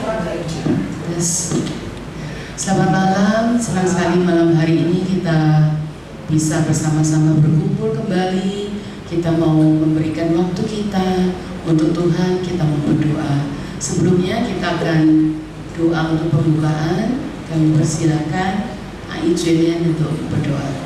Yes. Selamat malam, senang sekali malam hari ini kita bisa bersama-sama berkumpul kembali. Kita mau memberikan waktu kita untuk Tuhan, kita mau berdoa. Sebelumnya kita akan doa untuk pembukaan. Kami persilakan Ai Julian untuk berdoa.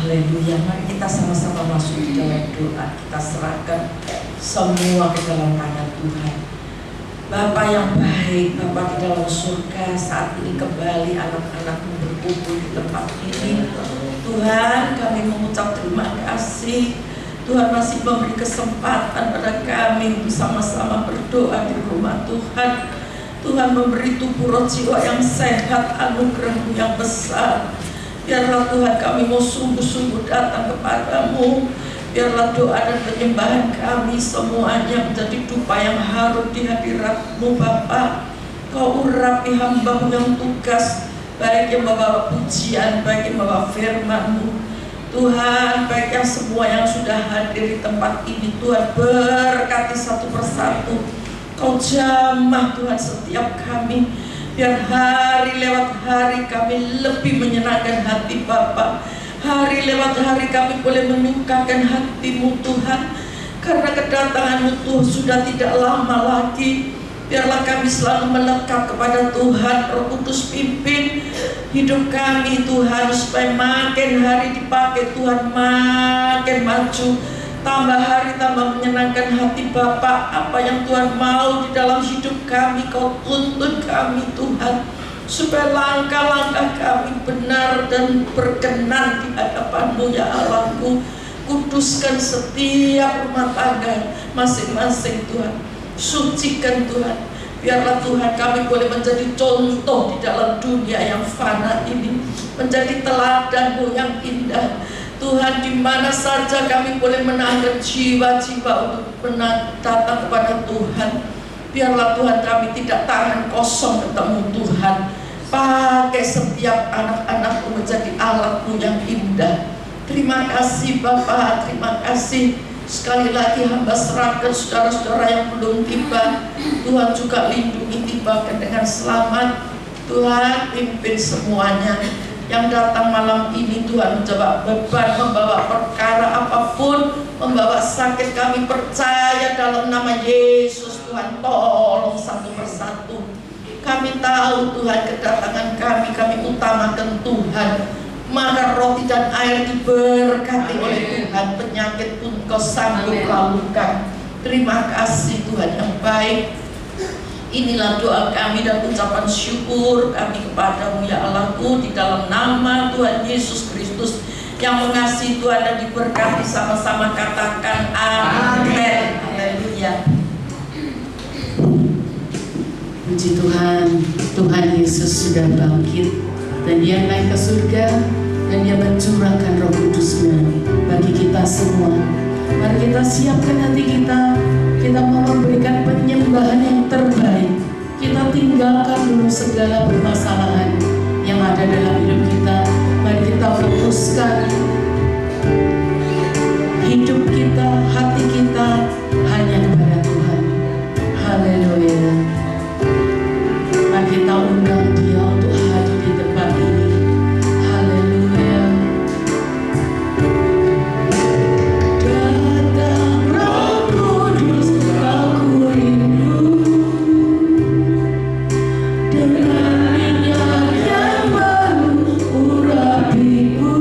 Haleluya, mari kita sama-sama masuk di dalam doa. Kita serahkan semua ke dalam tangan Tuhan. Bapa yang baik, Bapa di dalam surga, saat ini kembali anak-anakmu berkumpul di tempat ini. Tuhan, kami mengucap terima kasih. Tuhan masih memberi kesempatan pada kami untuk sama-sama berdoa di rumah Tuhan. Tuhan memberi tubuh roh jiwa yang sehat, anugerah-Mu yang besar. Biarlah Tuhan kami mau sungguh-sungguh datang kepadamu. Biarlah doa dan penyembahan kami semuanya menjadi dupa yang harum di hadirat-Mu Bapa. Kau urapi hamba-Mu yang tugas, baik yang membawa pujian, baik yang membawa firman-Mu. Tuhan, baik yang semua yang sudah hadir di tempat ini, Tuhan berkati satu persatu. Kau jamah Tuhan setiap kami. Biar hari lewat hari kami lebih menyenangkan hati Bapa. Hari lewat hari kami boleh menyukakan hati-Mu Tuhan. Karena kedatangan-Mu Tuhan sudah tidak lama lagi. Biarlah kami selalu melekat kepada Tuhan. Roh Kudus pimpin hidup kami Tuhan, supaya makin hari dipakai Tuhan makin maju. Tambah hari tambah menyenangkan hati Bapa. Apa yang Tuhan mau di dalam hidup kami, Kau tuntun kami Tuhan, supaya langkah-langkah kami benar dan berkenan di hadapan-Mu ya Allahku. Kuduskan setiap rumah tangga masing-masing Tuhan. Sucikan Tuhan. Biarlah Tuhan kami boleh menjadi contoh di dalam dunia yang fana ini, menjadi teladan-Mu yang indah Tuhan. Di mana saja kami boleh menahan jiwa-jiwa untuk datang kepada Tuhan. Biarlah Tuhan kami tidak tangan kosong ketemu Tuhan. Pakai setiap anak-anak-Mu menjadi alat-Mu yang indah. Terima kasih Bapa, terima kasih. Sekali lagi hamba serahkan saudara-saudara yang belum tiba. Tuhan juga lindungi tibakan dengan selamat. Tuhan pimpin semuanya yang datang malam ini. Tuhan menjawab beban, membawa perkara apapun, membawa sakit, kami percaya dalam nama Yesus. Tuhan tolong satu persatu. Kami tahu Tuhan kedatangan kami utamakan Tuhan. Maka roti dan air diberkati oleh Tuhan. Penyakit pun Kau sanggup lalukan. Terima kasih Tuhan yang baik. Inilah doa kami dan ucapan syukur kami kepadamu ya Allahku, di dalam nama Tuhan Yesus Kristus yang mengasihi Tuhan dan diberkati. Sama-sama katakan amin. Haleluya. Puji Tuhan, Tuhan Yesus sudah bangkit dan Dia naik ke surga dan Dia mencurahkan Roh Kudus-Nya bagi kita semua. Mari kita siapkan hati kita. Kita mau memberikan penyembahan yang terbaik. Kita tinggalkan dulu segala permasalahan yang ada dalam hidup kita. Mari kita fokuskan hidup kita, hati kita hanya kepada Tuhan. Haleluya. Mari kita undang Dia untuk hadir di tempat ini. Haleluya. Datang Roh Kudus, aku rindu dengan minyak yang baru urapiku.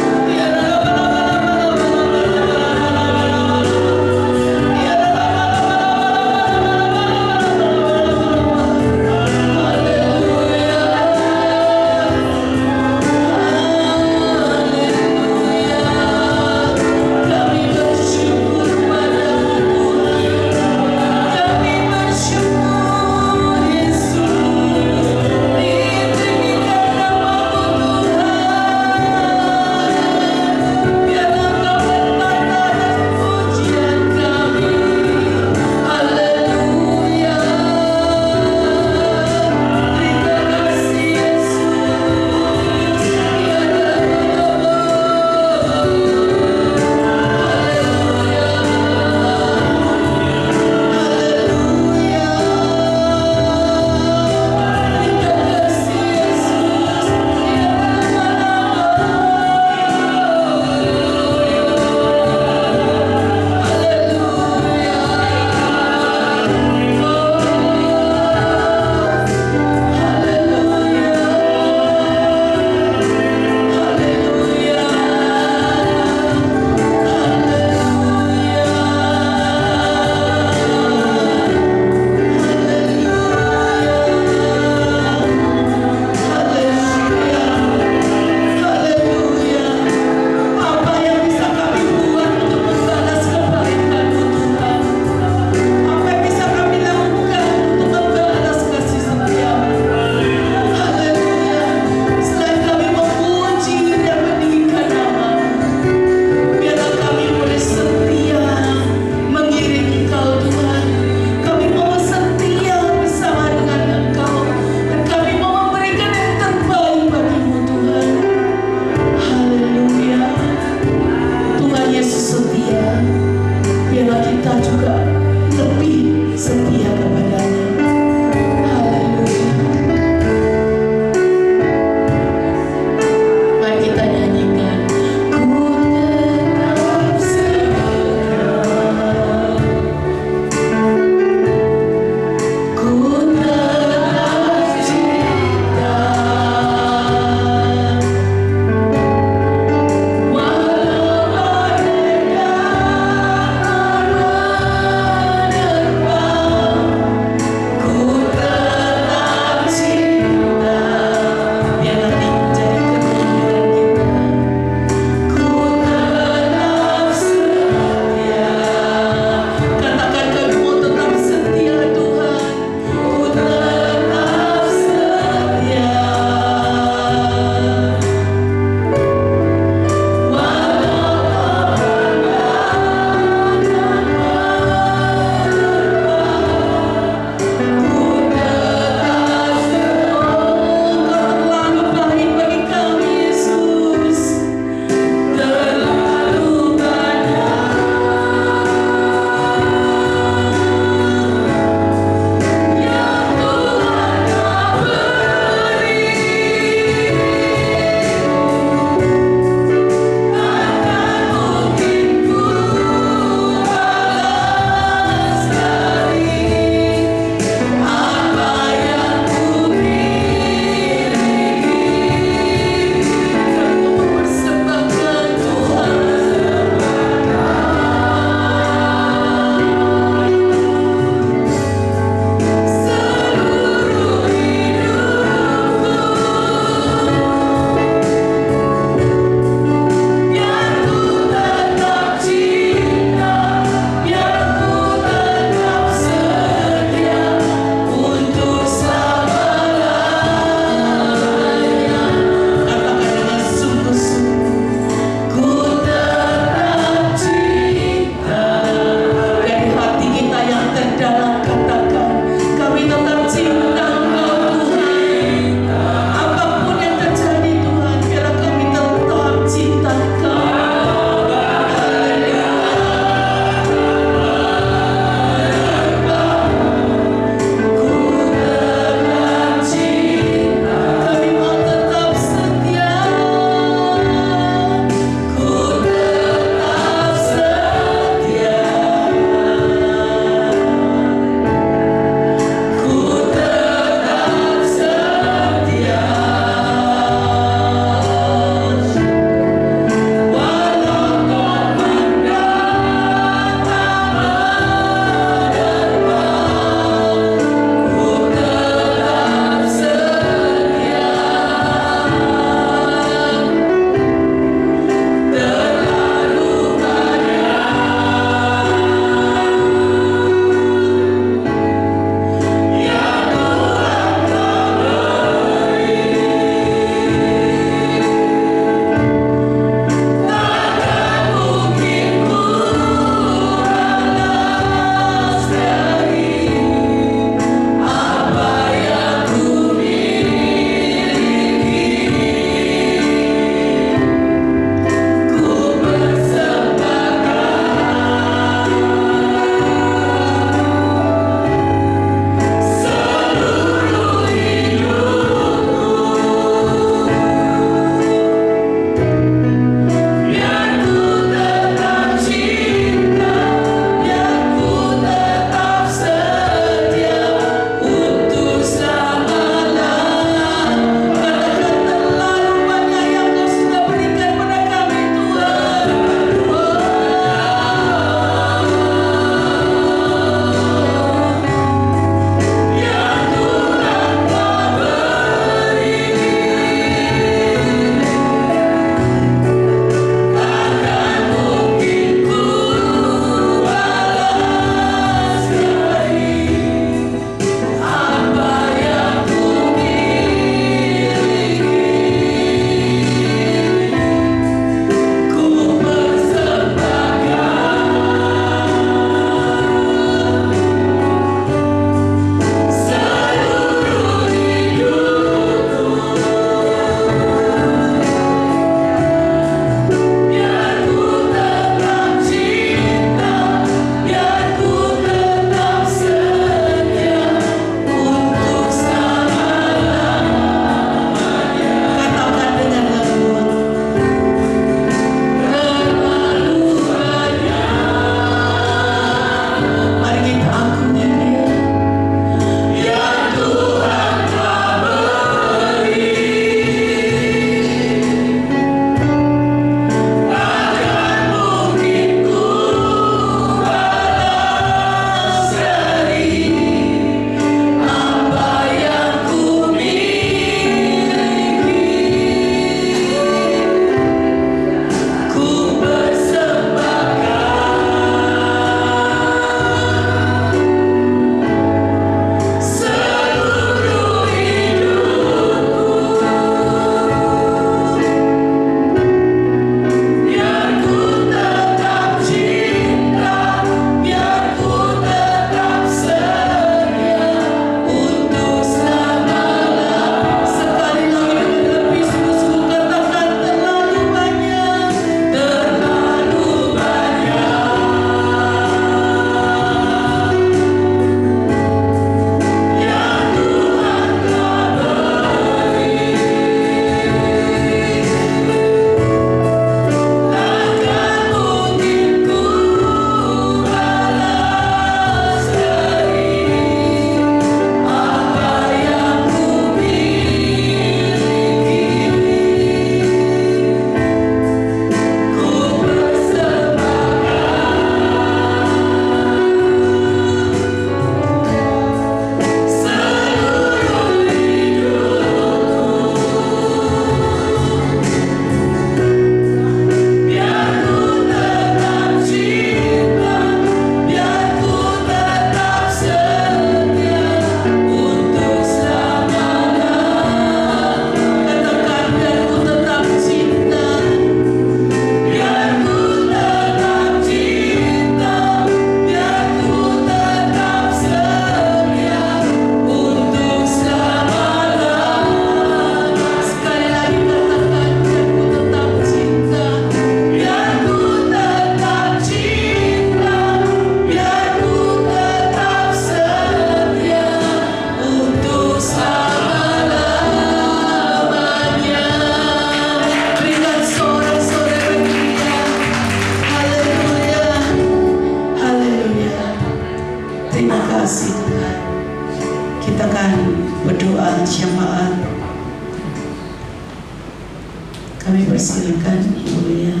Kami persilakan Ibu Lia.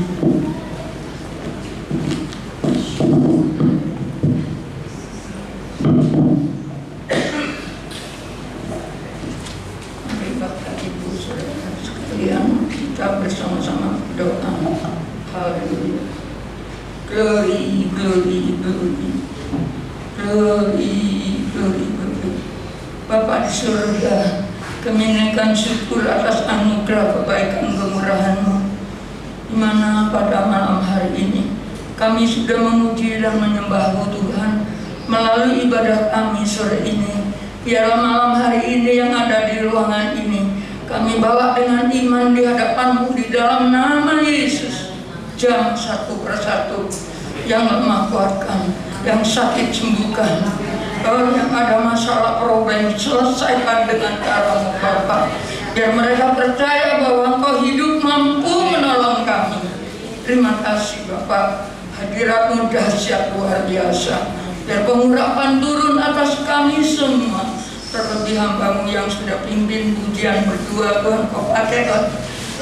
Mari Bapak Ibu Saudara sekalian, kita bersama-sama berdoa. Haleluya. Glory, glory, glory. Glory, glory, glory. Bapak di surga, kami naikkan syukur atas anugerah kebaikan kemurahan-Mu, di mana pada malam hari ini kami sudah memuji dan menyembah-Mu Tuhan melalui ibadah kami sore ini. Biarlah malam hari ini yang ada di ruangan ini kami bawa dengan iman di hadapan-Mu di dalam nama Yesus. Jam satu persatu, yang lemah kuatkan, yang sakit sembuhkan. Kalau yang ada masalah problem selesaikan dengan cara-Mu Bapa. Biar mereka percaya bahwa Engkau hidup mampu menolong kami. Terima kasih Bapak, hadirat-Mu dahsyat luar biasa. Biar pengurapan turun atas kami semua. Terlebih hamba-Mu yang sudah pimpin pujian berdua, Tuhan Kau pakai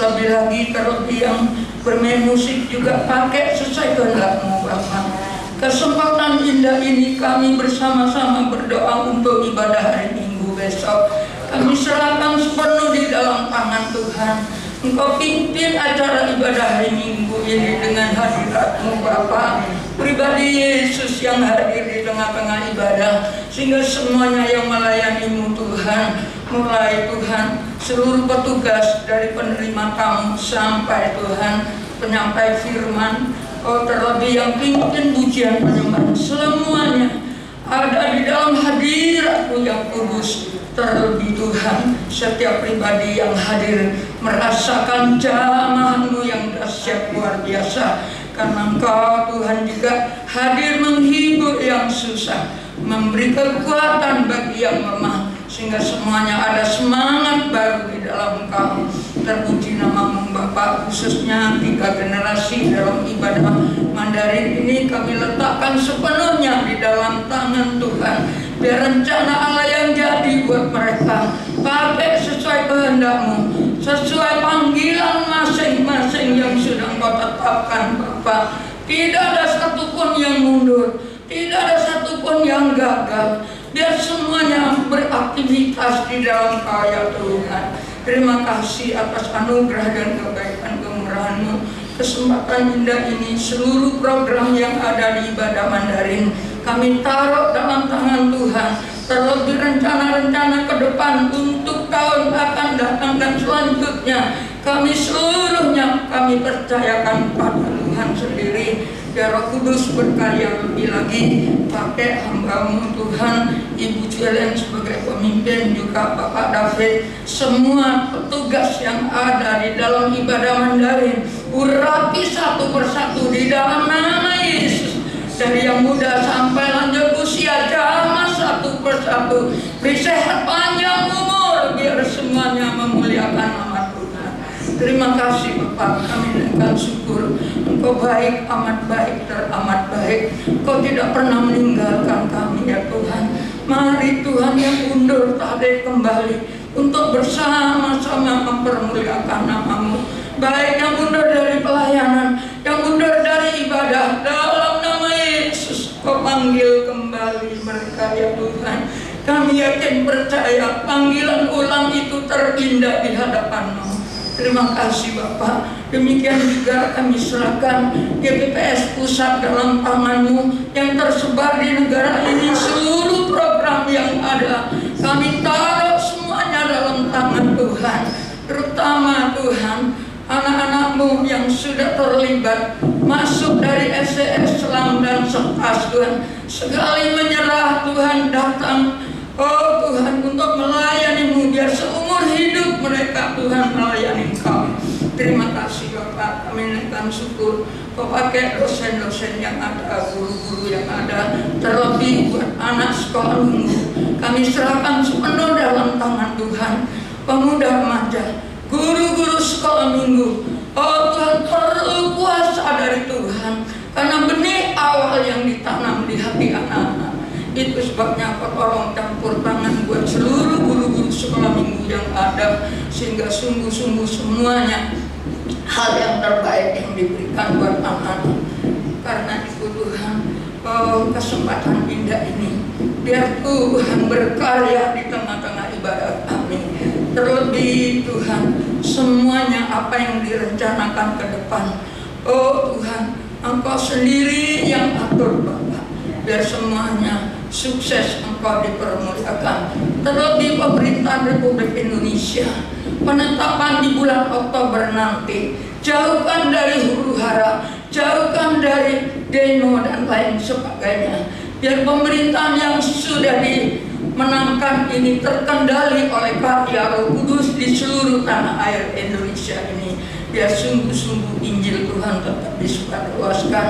lebih lagi, terlebih yang bermain musik juga pakai sesuai kehendak-Mu Bapak. Kesempatan indah ini kami bersama-sama berdoa untuk ibadah hari Minggu besok. Kami serahkan sepenuh di dalam tangan Tuhan. Engkau pimpin acara ibadah hari Minggu ini dengan hadirat-Mu Bapa. Pribadi Yesus yang hadir di tengah-tengah ibadah, sehingga semuanya yang melayani-Mu Tuhan, mulai Tuhan seluruh petugas dari penerima tamu sampai Tuhan penyampai firman, oh terlebih yang pimpin pujian penyembahan, semuanya ada di dalam hadirat-Mu yang kudus. Terlebih Tuhan, setiap pribadi yang hadir merasakan jamahan-Mu yang dahsyat luar biasa. Karena Engkau Tuhan juga hadir menghibur yang susah, memberi kekuatan bagi yang lemah, sehingga semuanya ada semangat baru di dalam Engkau. Terpuji nama-Mu Bapa, khususnya 3 generasi dalam ibadah Mandarin ini kami letakkan sepenuhnya di dalam tangan Tuhan. Biar rencana Allah yang jadi buat mereka pakai sesuai kehendak-Mu, sesuai panggilan masing-masing yang sudah Engkau tetapkan Bapa. Tidak ada satupun yang mundur, tidak ada satupun yang gagal. Biar semuanya beraktivitas di dalam Kau ya Tuhan. Terima kasih atas anugerah dan kebaikan kemurahan-Mu. Kesempatan indah ini, seluruh program yang ada di ibadah Mandarin kami taruh dalam tangan Tuhan. Terlebih rencana-rencana ke depan untuk tahun akan datang dan selanjutnya, kami seluruhnya kami percayakan pada Tuhan sendiri. Biar Roh Kudus berkarya lebih lagi, pakai hamba-Mu Tuhan, Ibu Julian sebagai pemimpin, juga Bapak David, semua petugas yang ada di dalam ibadah Mandarin, urapi satu persatu di dalam nama Yesus. Dari yang muda sampai lanjut usia, jamah satu persatu, beri sehat panjang umur, biar semuanya memuliakan nama Tuhan. Terima kasih Bapak, kami naikkan syukur. Engkau baik, amat baik, teramat baik. Engkau tidak pernah meninggalkan kami ya Tuhan. Mari Tuhan yang undur tadi kembali untuk bersama-sama mempermuliakan nama-Mu. Baik yang undur dari pelayanan, yang undur dari ibadah, dalam nama Yesus Kau panggil kembali mereka ya Tuhan. Kami yakin percaya panggilan ulang itu terindah di hadapan-Mu. Terima kasih Bapak. Demikian juga kami serahkan GPPS pusat dalam tangan-Mu yang tersebar di negara ini. Seluruh program yang ada kami taruh semuanya dalam tangan Tuhan. Terutama Tuhan, anak-anak-Mu yang sudah terlibat masuk dari SCS Selang dan Sekas Tuhan, sekali menyerah Tuhan datang, oh Tuhan, untuk melayani-Mu. Biar seumur hidup mereka Tuhan melayani Kau. Terima kasih Bapak, kami naikkan syukur. Kau pakai dosen-dosen yang ada, guru-guru yang ada, terlebih buat anak sekolah minggu, kami serahkan sepenuh dalam tangan Tuhan. Pemuda remaja, guru-guru sekolah minggu, oh Tuhan, perlu kuasa dari Tuhan, karena benih awal yang ditanam di hati anak-anak. Itu sebabnya Kau tolong campur tangan buat seluruh guru-guru sekolah minggu yang ada, sehingga sungguh-sungguh semuanya diberikan buat anak-anak. Karena itu Tuhan, kesempatan indah ini, biar Tuhan berkarya di tengah-tengah ibadat kami. Terlebih Tuhan, semuanya apa yang direncanakan ke depan, oh Tuhan, Engkau sendiri yang atur Bapak, biar semuanya sukses, Engkau dipermuliakan. Terlebih pemerintah Republik Indonesia, penetapan di bulan Oktober nanti, jauhkan dari huru hara, jauhkan dari demo dan lain sebagainya. Biar pemerintahan yang sudah dimenangkan ini terkendali oleh karya Roh Kudus di seluruh tanah air Indonesia ini. Biar sungguh-sungguh Injil Tuhan tetap disebarluaskan.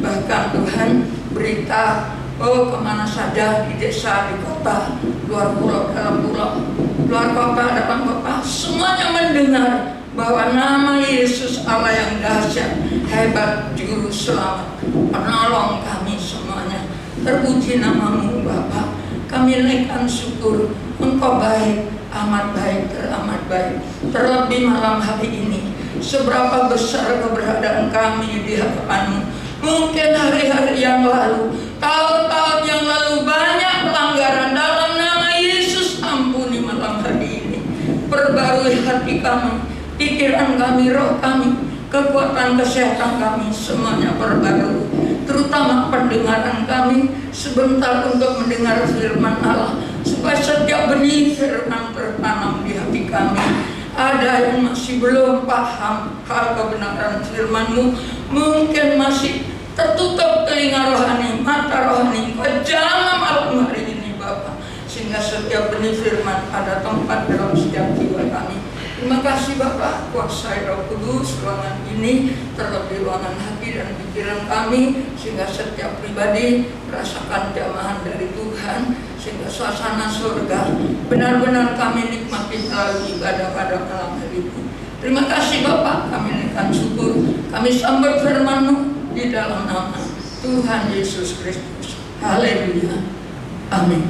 Bahkan Tuhan, berita kemana saja, di desa, di kota, luar pulau, dalam pulau, luar kota, dalam kota, semuanya mendengar bahwa nama Yesus Allah yang dahsyat, hebat, juru selamat, penolong kami semuanya. Terpuji namamu Bapa. Kami naikkan syukur, Engkau baik, amat baik, teramat baik. Terlebih malam hari ini, seberapa besar keberadaan kami di hadapan-Mu. Mungkin hari-hari yang lalu, tahun-tahun yang lalu, banyak pelanggaran dalam nama Yesus. Ampuni malam hari ini, perbarui hati kami, pikiran kami, roh kami, kekuatan kesehatan kami, semuanya perbarui. Terutama pendengaran kami, sebentar untuk mendengar firman Allah, supaya setiap benih firman tertanam di hati kami. Ada yang masih belum paham hal kebenaran firman-Mu, mungkin masih tertutup telinga rohani, mata rohani. Kau jamah malam hari ini Bapak, sehingga setiap benih firman ada tempat dalam setiap jiwa kami. Terima kasih Bapak, kuasai Roh Kudus ruangan ini, terlebih ruangan hati dan pikiran kami, sehingga setiap pribadi merasakan jamahan dari Tuhan, sehingga suasana surga benar-benar kami nikmati melalui ibadah pada malam hari ini. Terima kasih Bapak, kami naikkan syukur, kami sambut firman-Mu di dalam nama Tuhan Yesus Kristus. Haleluya. Amin.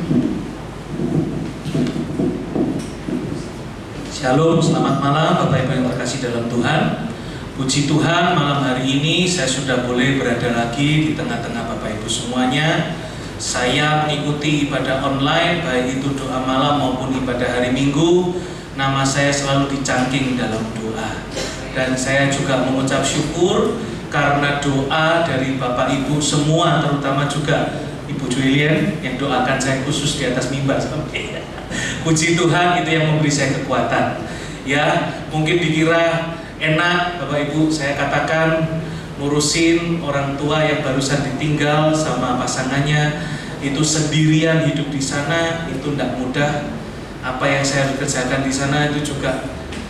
Shalom, selamat malam Bapak Ibu yang terkasih dalam Tuhan. Puji Tuhan, malam hari ini saya sudah boleh berada lagi di tengah-tengah Bapak Ibu semuanya. Saya mengikuti ibadah online, baik itu doa malam maupun ibadah hari Minggu. Nama saya selalu dicangking dalam doa. Dan saya juga mengucap syukur karena doa dari Bapak Ibu semua, terutama juga Ibu Julian yang doakan saya khusus di atas mimbar. Puji Tuhan, itu yang memberi saya kekuatan. Ya, mungkin dikira enak Bapak Ibu, saya katakan ngurusin orang tua yang barusan ditinggal sama pasangannya, itu sendirian hidup di sana, itu tidak mudah. Apa yang saya harus kerjakan di sana itu juga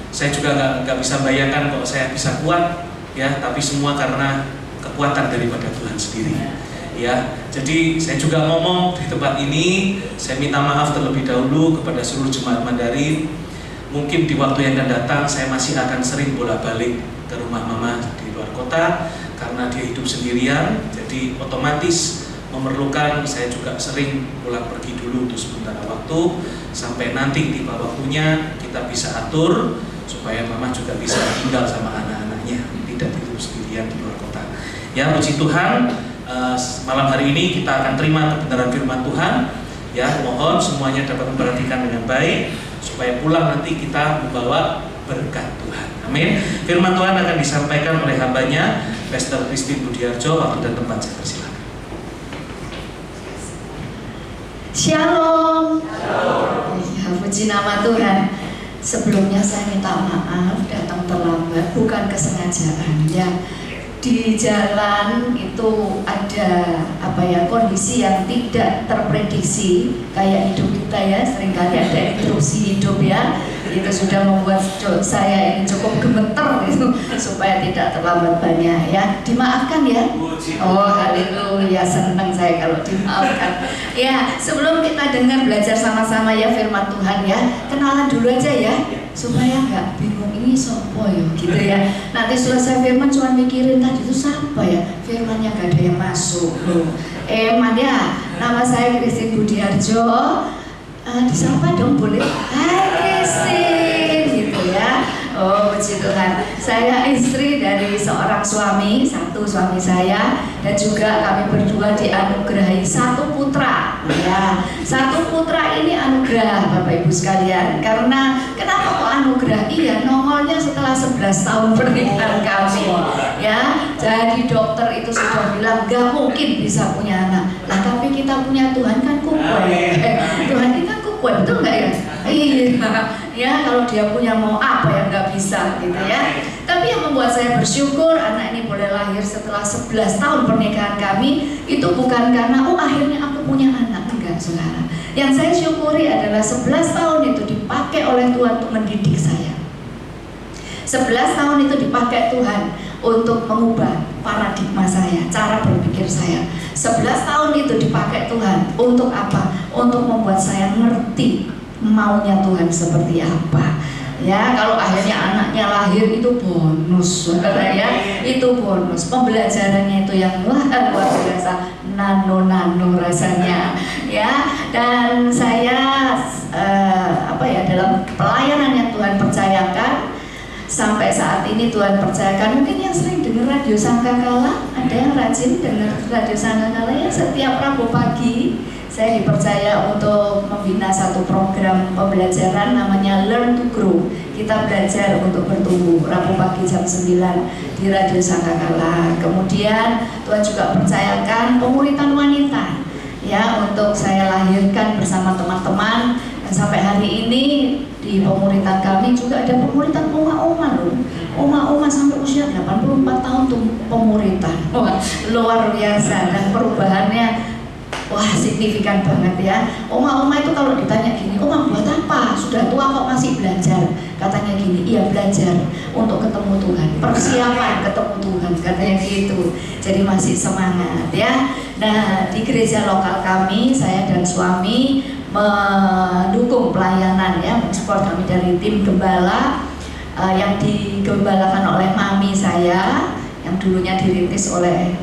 saya juga nggak bisa bayangkan kalau saya bisa kuat, ya. Tapi semua karena kekuatan daripada Tuhan sendiri. Ya, jadi saya juga ngomong di tempat ini, saya minta maaf terlebih dahulu kepada seluruh jemaat Mandarin. Mungkin di waktu yang akan datang saya masih akan sering bolak-balik ke rumah mama di luar kota karena dia hidup sendirian, jadi otomatis memerlukan saya juga sering pulang pergi dulu untuk sementara waktu sampai nanti tiba waktunya kita bisa atur supaya mama juga bisa tinggal sama anak-anaknya, tidak hidup sendirian di luar kota. Ya, puji Tuhan. Malam hari ini kita akan terima kebenaran firman Tuhan. Ya, mohon semuanya dapat memperhatikan dengan baik supaya pulang nanti kita membawa berkat Tuhan. Amin. Firman Tuhan akan disampaikan oleh hambanya Pastor Christine Budiarjo. Waktu dan tempat saya persilakan. Shalom. Ya, puji nama Tuhan. Sebelumnya saya minta maaf datang terlambat, bukan kesengajaan ya. Di jalan itu ada kondisi yang tidak terprediksi kayak hidup kita ya, seringkali ada interupsi hidup ya. Itu sudah membuat saya ini cukup gemeter gitu, supaya tidak terlambat banyak ya. Dimaafkan ya. Oh haleluya, senang saya kalau dimaafkan. Ya, sebelum kita dengar belajar sama-sama ya firman Tuhan ya, kenalan dulu aja ya, supaya nggak bingung ini sopo ya gitu ya. Nanti selesai firman cuma mikirin tadi itu siapa ya, firmannya nggak ada yang masuk loh. Eman ya, nama saya Christine Budiarjo. Disapa dong boleh? Hai Christine gitu ya. Oh, puji Tuhan. Saya istri dari seorang suami, satu suami saya, dan juga kami berdua dianugerahi satu putra. Ya, satu putra ini anugerah Bapak Ibu sekalian. Karena kenapa kok anugerah? Iya, nongolnya setelah 11 tahun pernikahan kami. Ya, jadi dokter itu sudah bilang gak mungkin bisa punya anak. Lah tapi kita punya Tuhan kan kukuai. Tuhan kita kukuai, betul nggak ya? Iya, ya kalau dia punya mau apa yang nggak bisa gitu ya. Tapi yang membuat saya bersyukur anak ini boleh lahir setelah 11 tahun pernikahan kami itu bukan karena akhirnya aku punya anak, enggak saudara. Yang saya syukuri adalah 11 tahun itu dipakai oleh Tuhan untuk mendidik saya. 11 tahun itu dipakai Tuhan untuk mengubah paradigma saya, cara berpikir saya. 11 tahun itu dipakai Tuhan untuk apa? Untuk membuat saya ngerti maunya Tuhan seperti apa. Ya, kalau akhirnya anaknya lahir itu bonus, saudara ya, itu bonus. Pembelajarannya itu yang luar biasa, nano rasanya, ya. Dan saya dalam pelayanan yang Tuhan percayakan sampai saat ini Tuhan percayakan. Mungkin yang sering dengar Radio Sangkakala, ada yang rajin dengar Radio Sangkakala ya, setiap Rabu pagi saya dipercaya untuk membina satu program pembelajaran namanya Learn to Grow. Kita belajar untuk bertumbuh, Rabu pagi jam 9 di Radio Sangkakala. Kemudian Tuhan juga percayakan pemuritan wanita ya, untuk saya lahirkan bersama teman-teman. Dan sampai hari ini di pemuritan kami juga ada pemuritan oma-oma loh. Oma-oma sampai usia 84 tahun tuh pemuritan. Wah, luar biasa, dan perubahannya wah signifikan banget ya. Oma-oma itu kalau ditanya gini, oma buat apa? Sudah tua kok masih belajar? Katanya gini, iya belajar untuk ketemu Tuhan, persiapan ketemu Tuhan, katanya gitu. Jadi masih semangat ya. Nah, di gereja lokal kami, saya dan suami mendukung pelayanan ya, mensupport kami dari tim gembala yang digembalakan oleh mami saya, yang dulunya dirintis oleh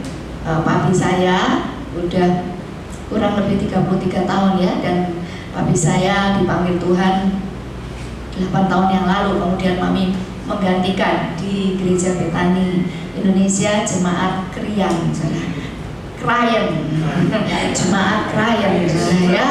papi saya, udah kurang lebih 33 tahun ya, dan papi saya dipanggil Tuhan 8 tahun yang lalu. Kemudian mami menggantikan di Gereja Betani Indonesia Jemaat Krian, Jemaat Krayan ya.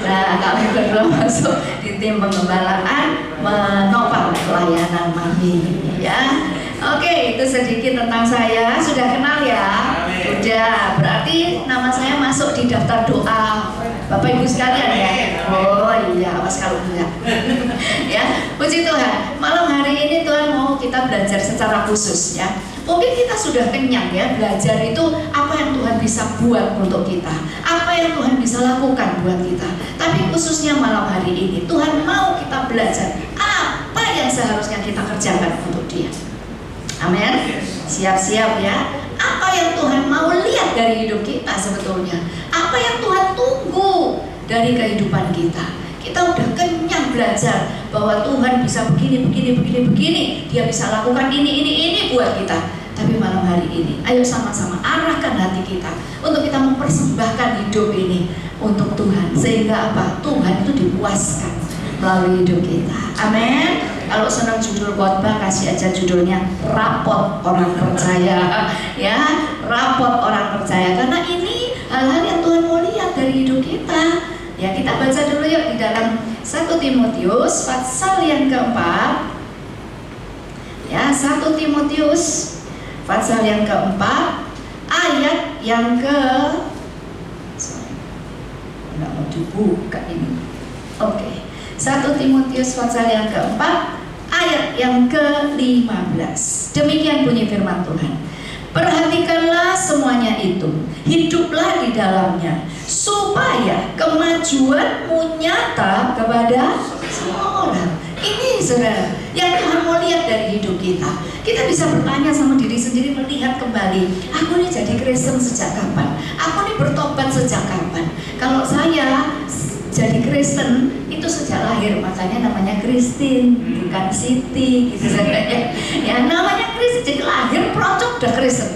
Nah, kami berdua masuk di tim pengembalaan menopang pelayanan mami ya. Oke, itu sedikit tentang saya. Sudah kenal ya? Sudah, berarti nama saya masuk di daftar doa Bapak Ibu sekalian ya? Oh iya, awas kalau enggak. Ya, puji Tuhan. Malam hari ini Tuhan mau kita belajar secara khusus ya. Mungkin kita sudah kenyang ya, belajar itu apa yang Tuhan bisa buat untuk kita, apa yang Tuhan bisa lakukan buat kita. Tapi khususnya malam hari ini Tuhan mau kita belajar apa yang seharusnya kita kerjakan untuk Dia. Amin. Siap-siap ya. Apa yang Tuhan mau lihat dari hidup kita sebetulnya? Apa yang Tuhan tunggu dari kehidupan kita? Kita udah kenyang belajar bahwa Tuhan bisa begini. Dia bisa lakukan ini buat kita. Tapi malam hari ini, ayo sama-sama arahkan hati kita untuk kita mempersembahkan hidup ini untuk Tuhan. Sehingga apa? Tuhan itu dipuaskan melalui hidup kita. Amin. Kalau senang judul khotbah, kasih aja judulnya Rapot Orang Percaya. Ya, rapot orang percaya. Karena ini hal-hal yang Tuhan mau lihat dari hidup kita. Ya, kita baca dulu yuk di dalam 1 Timotius pasal yang keempat. Ya, 1 Timotius pasal yang keempat ayat yang nggak mau dibuka ini. Oke. 1 Timotius pasal yang keempat ayat yang ke-15. Demikian bunyi firman Tuhan. Perhatikanlah semuanya itu, hiduplah di dalamnya, supaya kemajuanmu nyata kepada semua orang. Ini saudara, yang Tuhan mau lihat dari hidup kita. Kita bisa bertanya sama diri sendiri, melihat kembali, aku ini jadi Kristen sejak kapan? Aku ini bertobat sejak kapan? Kalau saya jadi Kristen itu sejak lahir, makanya namanya Kristin, bukan Siti gitu saja. Ya, namanya Kristen, jadi lahir procok udah Kristen.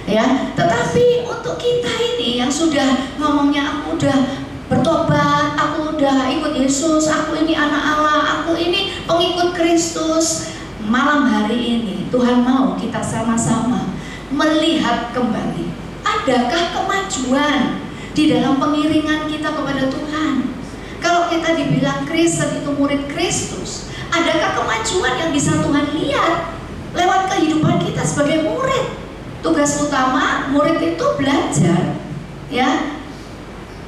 Ya, tetapi untuk kita ini yang sudah ngomongnya aku udah bertobat, aku udah ikut Yesus, aku ini anak Allah, aku ini pengikut Kristus, malam hari ini Tuhan mau kita sama-sama melihat kembali, adakah kemajuan di dalam pengiringan kita kepada Tuhan. Kalau kita dibilang Kristen itu murid Kristus, adakah kemajuan yang bisa Tuhan lihat lewat kehidupan kita sebagai murid? Tugas utama murid itu belajar, ya.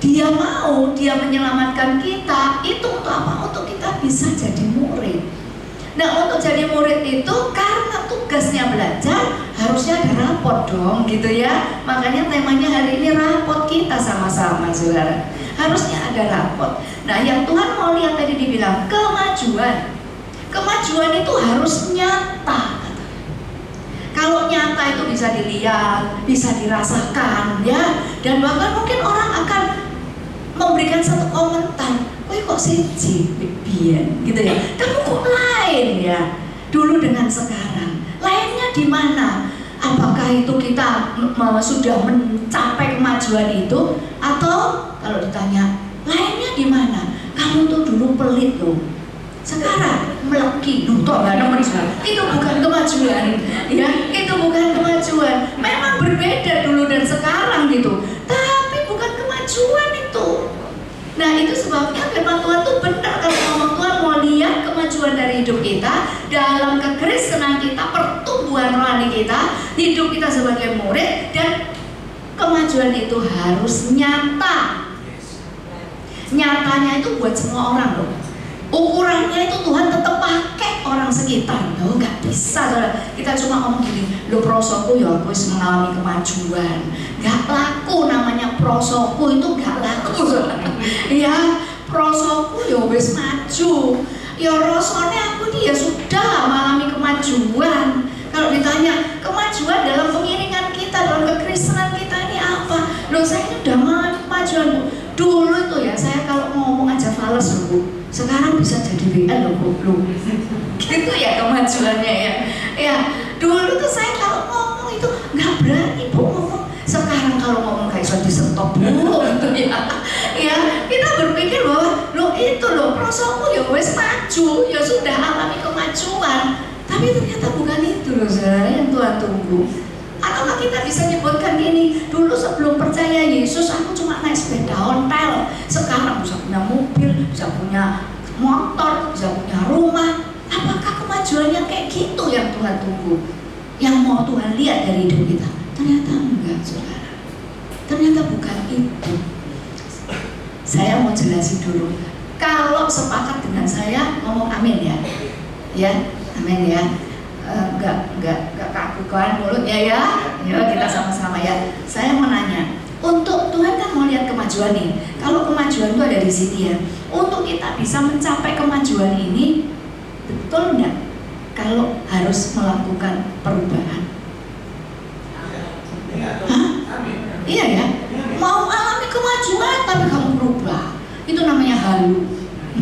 Dia menyelamatkan kita. Itu untuk apa? Untuk kita bisa jadi murid. Nah, untuk jadi murid itu karena tugasnya belajar, harusnya ada rapot dong, gitu ya. Makanya temanya hari ini rapot kita sama-sama, saudara. Harusnya ada rapot. Nah, yang Tuhan mau lihat tadi dibilang kemajuan. Kemajuan itu harus nyata. Kalau nyata itu bisa dilihat, bisa dirasakan, ya. Dan bahkan mungkin orang akan memberikan satu komentar, "Woi kok siji biyen," gitu ya. "Kamu kok lain ya? Dulu dengan sekarang. Lainnya di mana?" Apakah itu kita sudah mencapai kemajuan itu, atau kalau ditanya, "Lainnya di mana? Kamu tuh dulu pelit loh. Sekarang meleki, dutok nggak nomor itu bukan kemajuan, ya. Itu bukan kemajuan. Memang berbeda dulu dan sekarang gitu, tapi bukan kemajuan itu. Nah, itu sebabnya firman Tuhan tuh benar kalau ngomong Tuhan mau lihat kemajuan dari hidup kita dalam kekristenan kita, pertumbuhan rohani kita, hidup kita sebagai murid, dan kemajuan itu harus nyata. Nyatanya itu buat semua orang loh. Ukurannya itu Tuhan tetap pakai orang sekitar. Loh, nggak bisa, saudara. Kita cuma ngomong gini, "Lo prosoku ya aku mengalami kemajuan." Nggak laku namanya prosoku itu, nggak laku, saudara. Ya, prosoku ya wis maju. Ya rasanya aku dia sudah mengalami kemajuan. Kalau ditanya kemajuan dalam pengiringan kita, dalam kekristenan kita ini apa? Loh, saya ini udah kemajuan, Bu. Dulu itu ya saya kalau ngomong aja fales loh, Bu. Sekarang bisa jadi WL loh, Bu. Gitu ya kemajuannya ya. Ya, dulu tuh saya kalau ngomong itu nggak berani, Bu, ngomong. Sekarang kalau ngomong kayak so disetop, Bu, gitu ya. Ya, kita berpikir bahwa lo itu loh prosoku ya wes maju, ya sudah alami kemajuan. Tapi ternyata bukan itu loh, saudara, yang Tuhan tunggu. Atau kita bisa nyebutkan gini, dulu sebelum percaya Yesus aku cuma naik sepeda ontel. Sekarang bisa punya mobil, bisa punya motor, bisa punya rumah. Apakah kemajuan yang kayak gitu yang Tuhan tunggu? Yang mau Tuhan lihat dari hidup kita? Ternyata enggak, saudara. Ternyata bukan itu. Saya mau jelasin dulu. Kalau sepakat dengan saya, ngomong amin ya. Ya, amin ya. Enggak kaku-kakuan mulutnya ya. Ya, kita sama-sama ya. Saya mau nanya, untuk Tuhan kan mau lihat kemajuan nih. Kalau kemajuan itu ada di sini ya. Untuk kita bisa mencapai kemajuan ini, betul enggak? Kalau harus melakukan perubahan. Hah? Iya ya. Mau alami kemajuan tapi kamu berubah. Itu namanya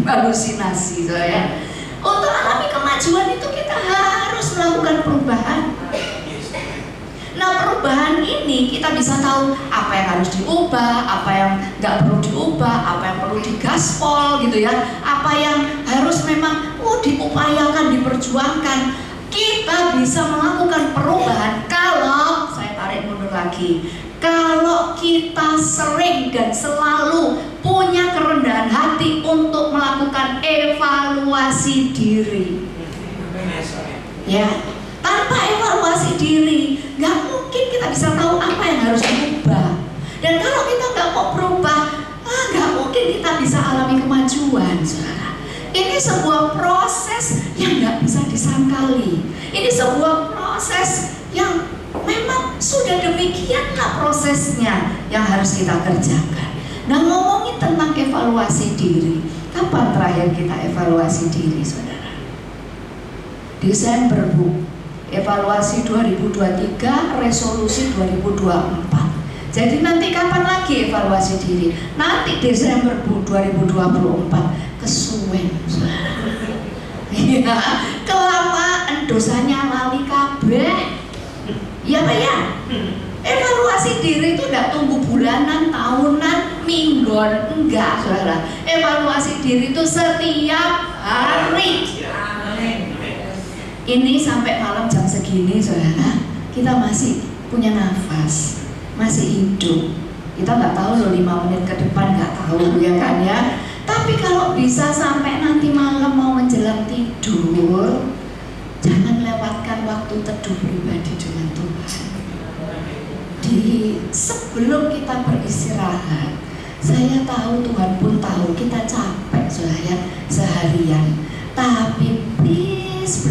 halusinasi, ya. Untuk alami kemajuan itu kita harus melakukan perubahan. Nah, perubahan ini kita bisa tahu apa yang harus diubah, apa yang nggak perlu diubah, apa yang perlu digaspol gitu ya, apa yang harus memang diupayakan, diperjuangkan. Kita bisa melakukan perubahan kalau, saya tarik mundur lagi, kalau kita sering dan selalu punya kerendahan hati untuk melakukan evaluasi diri. Ya, tanpa evaluasi diri, nggak mungkin kita bisa tahu apa yang harus diubah. Dan kalau kita nggak mau berubah, nggak mungkin kita bisa alami kemajuan, saudara. Ini sebuah proses yang nggak bisa disangkali. Ini sebuah proses yang memang sudah demikianlah prosesnya yang harus kita kerjakan. Nah, ngomongin tentang evaluasi diri, kapan terakhir kita evaluasi diri, saudara? Desember, Bu. Evaluasi 2023, resolusi 2024. Jadi nanti kapan lagi evaluasi diri? Nanti Desember, Bu, 2024. Kesuwen, saudara. Ya, kelamaan dosanya lali kabeh. Ya Pak ya? Evaluasi diri itu tidak tunggu bulanan, tahunan, mingguan, enggak, saudara. Evaluasi diri itu setiap hari. Ini sampai malam jam segini saudara, kita masih punya nafas, masih hidup. Kita nggak tahu loh 5 menit ke depan, nggak tahu ya kan ya. Tapi kalau bisa sampai nanti malam mau menjelang tidur, jangan lewatkan waktu teduh pribadi dengan Tuhan. Sebelum kita beristirahat, saya tahu Tuhan pun tahu kita capek saudara seharian. Tapi please,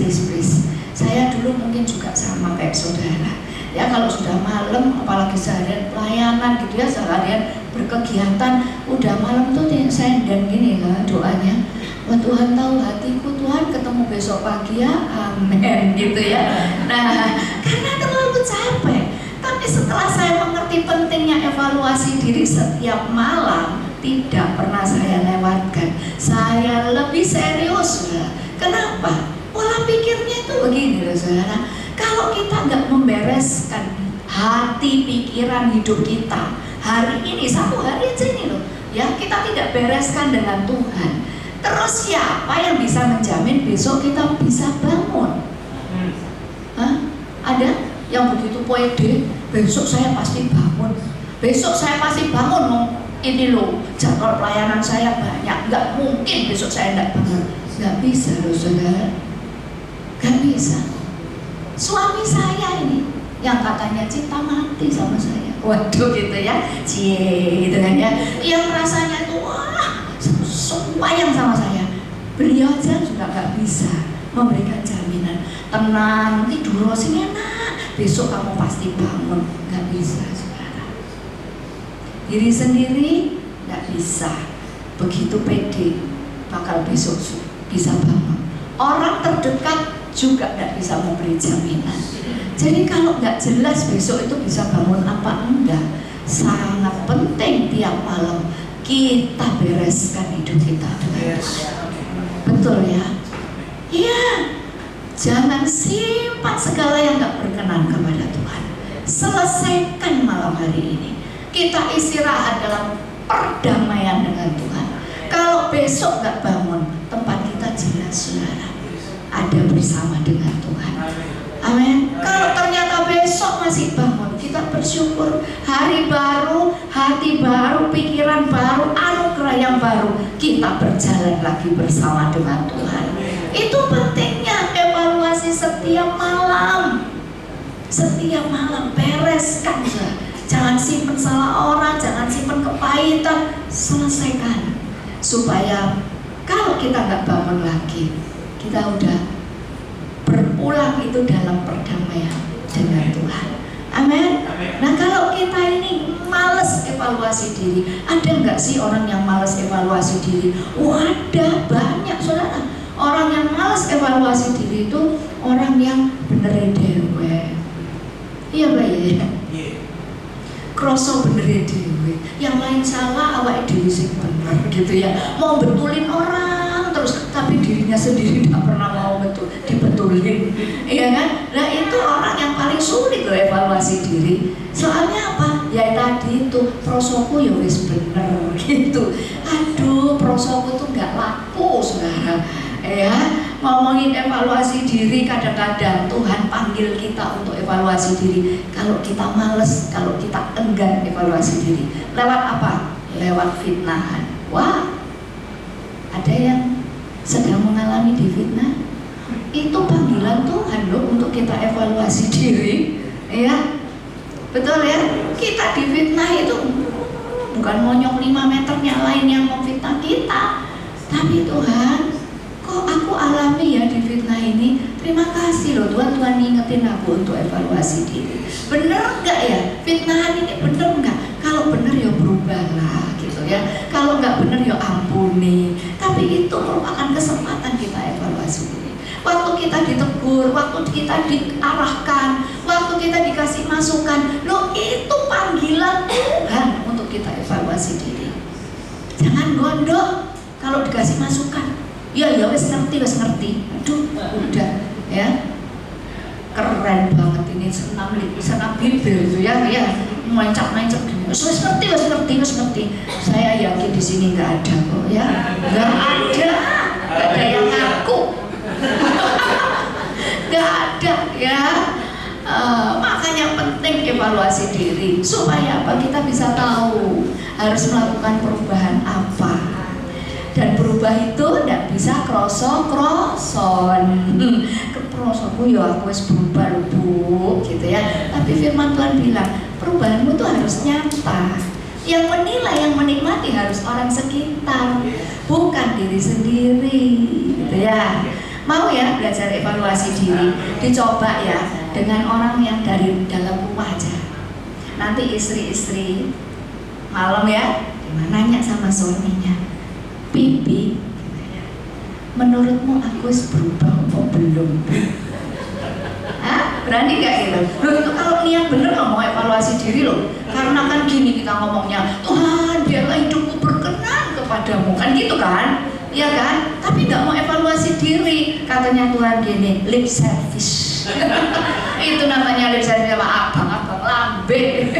saya dulu mungkin juga sama kayak saudara. Ya kalau sudah malam, apalagi seharian pelayanan gitu ya, seharian berkegiatan, udah malam tuh saya dan gini lah doanya, oh Tuhan tahu hatiku, Tuhan ketemu besok pagi ya, amin gitu ya. Nah karena terlalu capek. Tapi setelah saya mengerti pentingnya evaluasi diri setiap malam, tidak pernah saya lewatkan. Saya lebih serius ya. Kenapa? Pola pikirnya itu begini loh saudara. Kalau kita nggak membereskan hati, pikiran, hidup kita hari ini, 1 hari aja ini loh ya, kita tidak bereskan dengan Tuhan, terus siapa yang bisa menjamin besok kita bisa bangun? Hah? Ada yang begitu pede, besok saya pasti bangun, besok saya pasti bangun, ini loh jadwal pelayanan saya banyak, nggak mungkin besok saya nggak bangun. Nggak bisa loh saudara, nggak bisa. Suami saya ini yang katanya cinta mati sama saya, waduh gitu ya, cie gitu kan ya, yang rasanya itu wah sayang sama saya, beliau aja juga nggak bisa memberikan jaminan tenang, tidur sing enak, besok kamu pasti bangun. Nggak bisa saudara. Diri sendiri nggak bisa begitu pede bakal besok bisa bangun. Orang terdekat juga nggak bisa memberi jaminan. Jadi kalau nggak jelas besok itu bisa bangun apa enggak, sangat penting tiap malam kita bereskan hidup kita. Betul ya? Iya. Jangan simpan segala yang nggak berkenan kepada Tuhan. Selesaikan malam hari ini. Kita istirahat dalam perdamaian dengan Tuhan. Kalau besok nggak bangun, tempat kita jelas saudara, ada bersama dengan Tuhan. Amin. Kalau ternyata besok masih bangun, kita bersyukur. Hari baru, hati baru, pikiran baru, anugerah yang baru, kita berjalan lagi bersama dengan Tuhan. Itu pentingnya evaluasi setiap malam. Setiap malam bereskan saja. Jangan simpen salah orang, jangan simpen kepahitan, selesaikan. Supaya kalau kita nggak bangun lagi, kita udah berpulang itu dalam perdamaian dengan Tuhan. Amin. Nah kalau kita ini males evaluasi diri, ada nggak sih orang yang males evaluasi diri? Ada banyak saudara. Orang yang males evaluasi diri itu orang yang bener dewe. Iya Mbak ya. Kroso bener dewe. Yang lain salah, awake dhewe sing bener gitu ya. Mau betulin orang terus, tapi dirinya sendiri tidak pernah mau dibetulin, iya kan? Nah itu orang yang paling sulit loh evaluasi diri. Soalnya apa? Ya tadi itu prosoku ya wis bener gitu. Aduh, prosoku tuh nggak laku saudara. Ya, ngomongin evaluasi diri, kadang-kadang Tuhan panggil kita untuk evaluasi diri. Kalau kita males, kalau kita enggan evaluasi diri, lewat apa? Lewat fitnahan. Wah, ada yang sedang mengalami difitnah. Itu panggilan Tuhan loh untuk kita evaluasi diri, ya betul ya. Kita difitnah itu bukan monyong 5 meter yang lain yang memfitnah kita, tapi Tuhan, kok aku alami ya difitnah ini. Terima kasih loh Tuhan, Tuhan ngingetin aku untuk evaluasi diri. Bener nggak ya fitnahan ini, bener nggak? Kalau bener ya berubahlah gitu ya. Kalau nggak bener ya ampuni. Tapi itu merupakan kesempatan kita evaluasi diri. Waktu kita ditegur, waktu kita diarahkan, waktu kita dikasih masukan, loh itu panggilan Tuhan untuk kita evaluasi diri. Jangan gondok kalau dikasih masukan. Ya wes ngerti. Aduh, udah ya. Keren banget ini, senam bibir itu ya, mencap-mencap gini. Wes ngerti. Saya yakin di sini nggak ada kok ya. Nggak ada yang ngaku. nggak ada ya. Makanya penting evaluasi diri supaya apa, kita bisa tahu harus melakukan perubahan apa. Dan berubah itu tidak bisa kroson. Keprosoku ya aku harus berubah loh Bu, gitu ya. Tapi firman Tuhan bilang perubahanmu itu harus nyata. Yang menilai, yang menikmati harus orang sekitar, bukan diri sendiri, gitu ya. Mau ya belajar evaluasi diri, dicoba ya dengan orang yang dari dalam rumah aja. Nanti istri-istri malam ya, nanya sama suaminya, Bibi, menurutmu aku harus berubah apa belum? Hah? Berani gak gitu? Loh itu kalau niat bener loh mau evaluasi diri loh. Karena kan gini kita ngomongnya, Tuhan biarlah hidupku berkenan kepadamu, kan gitu kan? Iya kan? Tapi nggak mau evaluasi diri. Katanya Tuhan gini, lip service. Itu namanya lip service sama abang-abang lambe.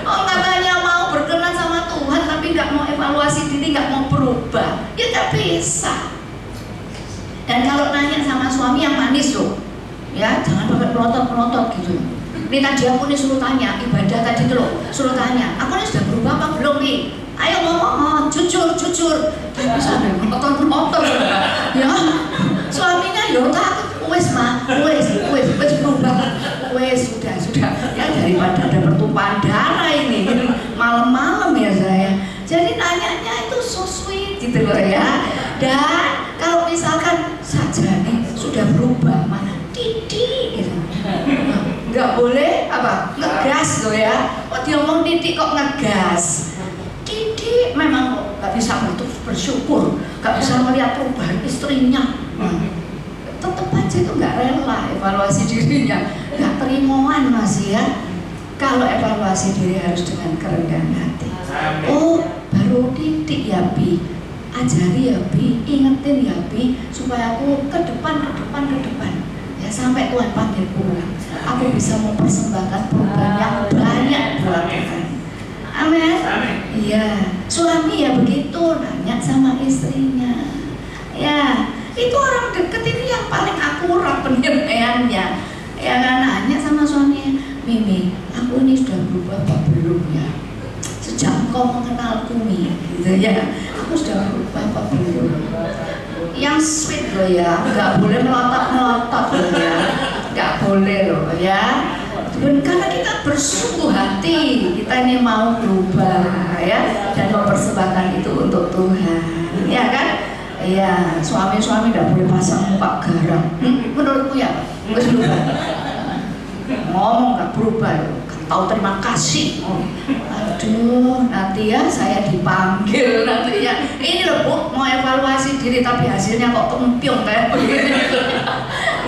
Oh katanya mau berkenan sama Tuhan, tapi nggak mau evaluasi diri, nggak mau berubah. Ya nggak bisa. Dan kalau nanya sama suami yang manis loh, ya jangan pakai melotot-melotot gitu. Ini tadi aku nih suruh tanya, ibadah tadi tuh loh, suruh tanya, aku nih sudah berubah apa belum nih? Ayo ngomong, jujur. Tapi bisa deh, motor. Ya, suaminya ya takut, wes berubah, sudah. Ya daripada ada pertumpahan darah ini, malam-malam ya saya. Jadi nanyanya itu so sweet gitu loh ya. Dan kalau misalkan saja nih sudah berubah, mana Didi gitu. Nggak boleh apa ngegas loh ya. Kok dia ngomong titik kok ngegas? Didi memang kok nggak bisa bersyukur, nggak bisa melihat perubahan istrinya. Tetap aja itu nggak rela evaluasi dirinya, nggak terimaan masih ya. Kalau evaluasi diri harus dengan kerendahan hati. Oh baru titik ya Bi, ajari ya Bi, ingetin ya Bi, supaya aku ke depan. Ya sampai Tuhan panggil pulang, aku bisa mempersembahkan perubahan yang banyak buat Tuhan. Amin. Iya, suami ya begitu, nanya sama istrinya. Ya, itu orang deket ini yang paling akurat penyampaiannya. Ya kan, nanya sama suaminya, Mimi, aku ini sudah berubah apa belum ya? Sejak kau mengenalku Mi, gitu ya, aku sudah berubah apa belum? Yang sweet loh ya, nggak boleh melotot loh ya, nggak boleh loh ya. Karena kita bersungguh hati, kita ini mau berubah ya, dan mempersembahkan itu untuk Tuhan, ya kan? Iya, suami-suami nggak boleh pasang muka garang. Menurutmu ya, nggak berubah. Ngomong nggak berubah, tahu terima kasih. Aduh, nanti ya saya dipanggil nanti ya. Ini loh Bu, mau evaluasi diri tapi hasilnya kok kempiung kayak begini.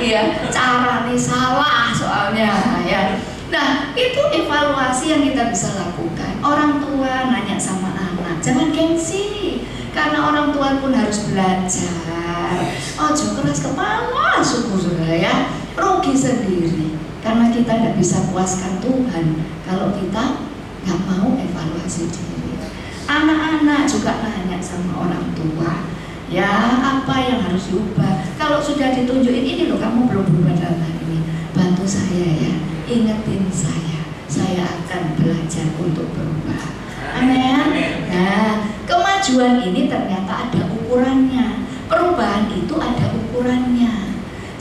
Iya, cara nih salah soalnya ya. Nah, itu evaluasi yang kita bisa lakukan. Orang tua nanya sama anak, jangan gengsi. Karena orang tua pun harus belajar. Oh, keras kepala, syukur ya. Rugi sendiri. Karena kita tidak bisa puaskan Tuhan kalau kita nggak mau evaluasi diri. Anak-anak juga nanya sama orang tua, ya apa yang harus diubah? Kalau sudah ditunjukin ini loh, kamu belum berubah dalam hal ini, bantu saya ya, ingetin saya akan belajar untuk berubah. Amin. Nah, kemajuan ini ternyata ada ukurannya. Perubahan itu ada ukurannya.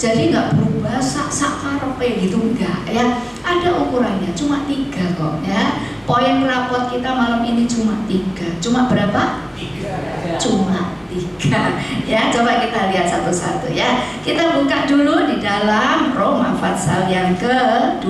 Jadi nggak berubah sak karepe gitu, enggak ya. Ada ukurannya, cuma 3 kok ya. Poin rapot kita malam ini cuma 3. Cuma berapa? 3. Cuma 3. Ya, coba kita lihat satu-satu ya. Kita buka dulu di dalam Roma pasal yang ke-12.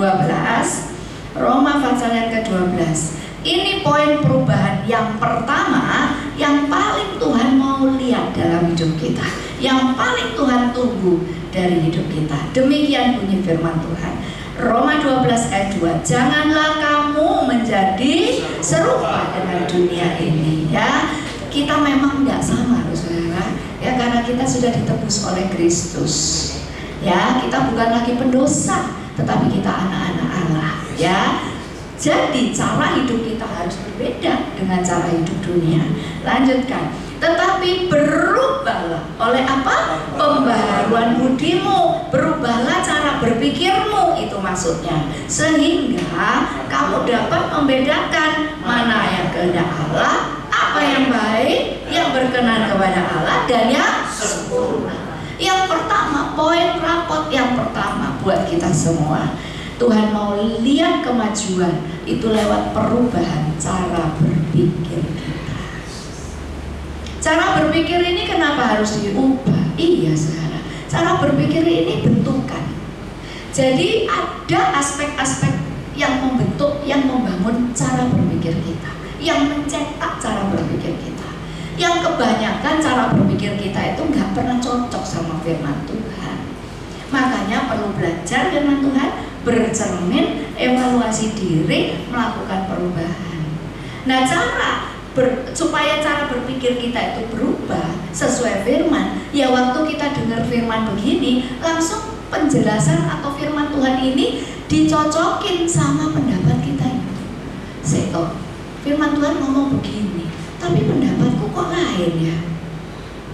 Roma pasal yang ke-12. Ini poin perubahan yang pertama yang paling Tuhan mau lihat dalam hidup kita, yang paling Tuhan tunggu dari hidup kita. Demikian bunyi firman Tuhan. Roma 12 ayat 2. Janganlah kamu menjadi serupa dengan dunia ini ya. Kita memang tidak sama loh saudara ya, karena kita sudah ditebus oleh Kristus ya. Kita bukan lagi pendosa, tetapi kita anak-anak Allah ya. Jadi cara hidup kita harus berbeda dengan cara hidup dunia. Lanjutkan. tetapi berubahlah oleh apa? Pembaharuan budimu, berubahlah cara berpikirmu, itu maksudnya, sehingga kamu dapat membedakan mana yang kehendak Allah, apa yang baik, yang berkenan kepada Allah, dan yang sempurna. Yang pertama, poin rapot yang pertama buat kita semua, Tuhan mau lihat kemajuan itu lewat perubahan cara berpikir kita. Cara berpikir ini kenapa harus diubah? Iya, saudara, cara berpikir ini bentukan. Jadi ada aspek-aspek yang membentuk, yang membangun cara berpikir kita, yang mencetak cara berpikir kita. Yang kebanyakan cara berpikir kita itu nggak pernah cocok sama firman Tuhan. Makanya perlu belajar firman Tuhan, bercermin, evaluasi diri, melakukan perubahan. Nah, supaya cara berpikir kita itu berubah sesuai firman, ya waktu kita dengar firman begini, langsung penjelasan atau firman Tuhan ini dicocokin sama pendapat kita itu. Seto, firman Tuhan ngomong begini, tapi pendapatku kok lain ya?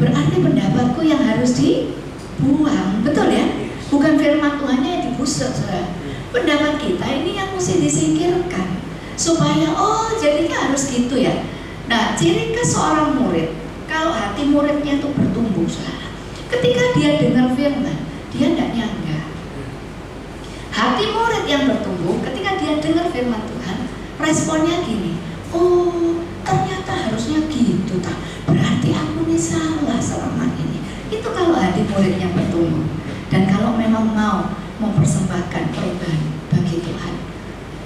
Berarti pendapatku yang harus dibuang, betul ya? Bukan firman Tuhannya yang dibusuk, saudara. Pendapat kita ini yang mesti disingkirkan, supaya jadinya harus gitu ya. Nah, ciri khas seorang murid, kalau hati muridnya itu bertumbuh, saudara, ketika dia dengar firman, dia tidak nyanggah. Hati murid yang bertumbuh, ketika dia dengar firman Tuhan, responnya gini, ternyata harusnya gitu, tak? Berarti aku ini salah selama ini. Itu kalau hati murid yang bertumbuh. Dan kalau memang mau mempersembahkan perubahan bagi Tuhan,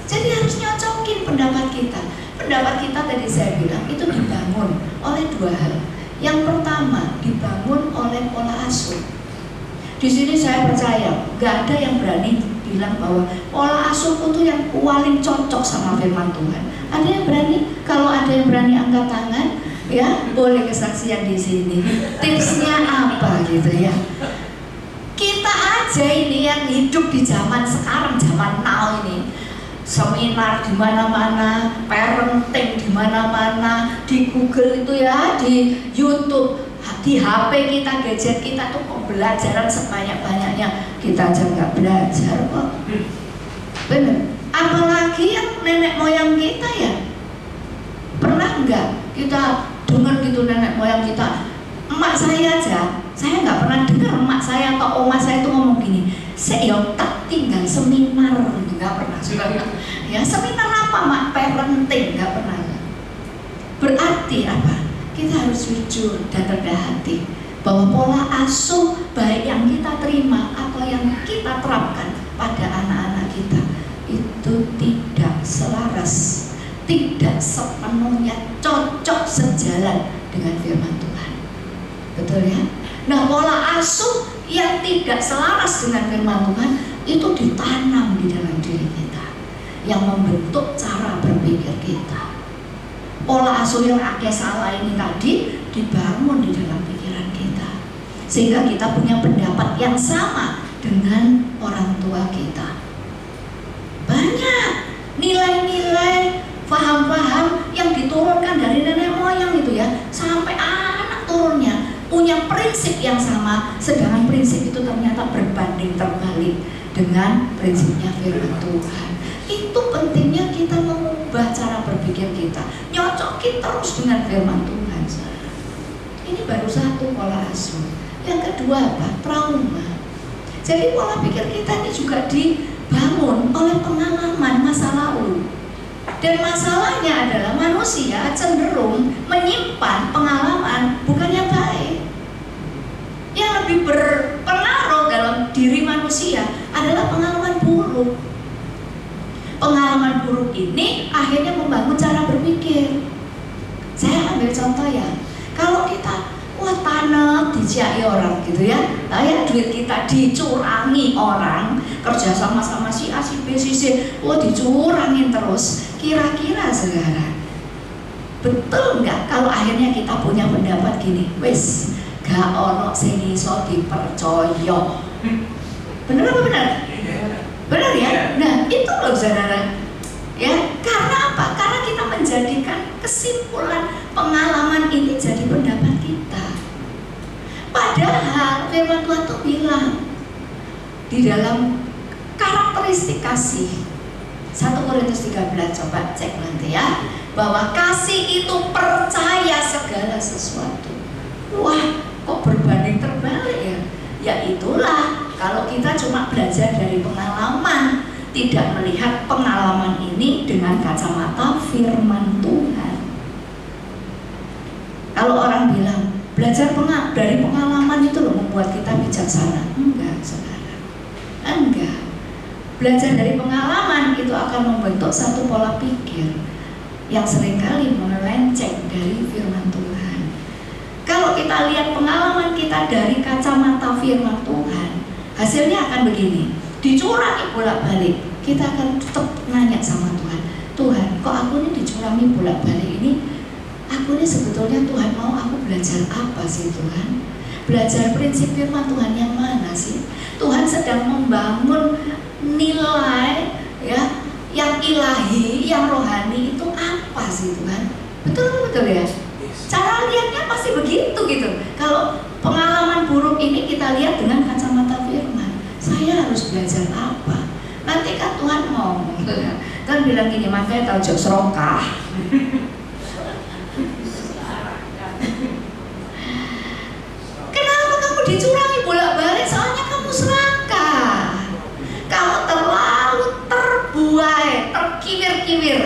jadi harus nyocokin pendapat kita. Pendapat kita tadi saya bilang itu dibangun oleh dua hal. Yang pertama, dibangun oleh pola asuh. Di sini saya percaya nggak ada yang berani bilang bahwa pola asuhku itu yang paling cocok sama firman Tuhan. Ada yang berani? Kalau ada yang berani angkat tangan, ya boleh kesaksian di sini. Tipsnya apa gitu ya? Kita aja ini yang hidup di zaman sekarang, zaman now ini, seminar di mana-mana, parenting di mana-mana, di Google itu ya, di YouTube, di HP kita, gadget kita tuh kok belajaran sebanyak-banyaknya, kita aja nggak belajar kok. Bener. Apalagi yang nenek moyang kita ya. Pernah nggak kita dengar gitu nenek moyang kita? Emak saya aja, saya nggak pernah dengar emak saya atau oma saya itu ngomong gini, saya tak tinggal seminar, nggak pernah. Ya seminar apa mak? Parenting, nggak pernah. Berarti apa? Kita harus jujur dan rendah hati bahwa pola asuh baik yang kita terima atau yang kita terapkan pada anak-anak kita itu tidak selaras, tidak sepenuhnya cocok sejalan dengan firman Tuhan. Betul ya? Nah, pola asuh yang tidak selaras dengan firman Tuhan itu ditanam di dalam diri kita, yang membentuk cara berpikir kita. Pola asuh yang akeh salah ini tadi dibangun di dalam pikiran kita, sehingga kita punya pendapat yang sama dengan orang tua kita. Banyak nilai-nilai, paham-paham yang diturunkan dari nenek moyang itu ya, sampai anak turunnya punya prinsip yang sama, sedangkan prinsip itu ternyata berbanding terbalik dengan prinsipnya firman Tuhan. Itu pentingnya kita mengubah cara berpikir kita, nyocokin terus dengan firman Tuhan. Ini baru satu pola asuh. Yang kedua apa? Trauma. Jadi pola pikir kita ini juga dibangun oleh pengalaman masa lalu. Dan masalahnya adalah manusia cenderung menyimpan pengalaman bukan yang baik. Yang lebih berpengaruh dalam diri manusia adalah pengalaman buruk. Pengalaman buruk ini akhirnya membangun cara berpikir. Saya ambil contoh ya, kalau kita tanah diciai orang gitu ya, duit kita dicurangi orang, kerja sama si A, si B, si C, dicurangin terus. Kira-kira saudara, betul nggak kalau akhirnya kita punya pendapat gini, wes gak ono sing iso dipercaya? Bener apa benar? Benar ya? Nah itu loh saudara ya, karena apa? Karena kita menjadikan kesimpulan pengalaman ini jadi pendapat firman Tuhan tuh bilang di dalam karakteristik kasih 1 Korintus 13, coba cek nanti ya, bahwa kasih itu percaya segala sesuatu. Wah, kok berbanding terbalik ya? Ya itulah, kalau kita cuma belajar dari pengalaman, tidak melihat pengalaman ini dengan kacamata firman Tuhan. Kalau orang bilang belajar dari pengalaman itu loh membuat kita bijaksana, enggak saudara, enggak. Belajar dari pengalaman itu akan membentuk satu pola pikir yang seringkali melenceng dari firman Tuhan. Kalau kita lihat pengalaman kita dari kacamata firman Tuhan, hasilnya akan begini, dicurangi bolak-balik. Kita akan tetap nanya sama Tuhan, Tuhan, kok aku ini dicurangi bolak-balik ini? Aku ini sebetulnya Tuhan mau aku belajar apa sih Tuhan? Belajar prinsip firman Tuhan yang mana sih? Tuhan sedang membangun nilai ya yang ilahi, yang rohani itu apa sih Tuhan? Betul ya? Cara lihatnya pasti begitu gitu. Kalau pengalaman buruk ini kita lihat dengan kacamata firman, saya harus belajar apa? Nanti kan Tuhan ngomong, kan bilang gini, makanya tahu jok serokah. Kenapa kamu dicurangi bolak-balik? Soalnya kamu serakah. Kamu terlalu terbuai, terkiwir-kiwir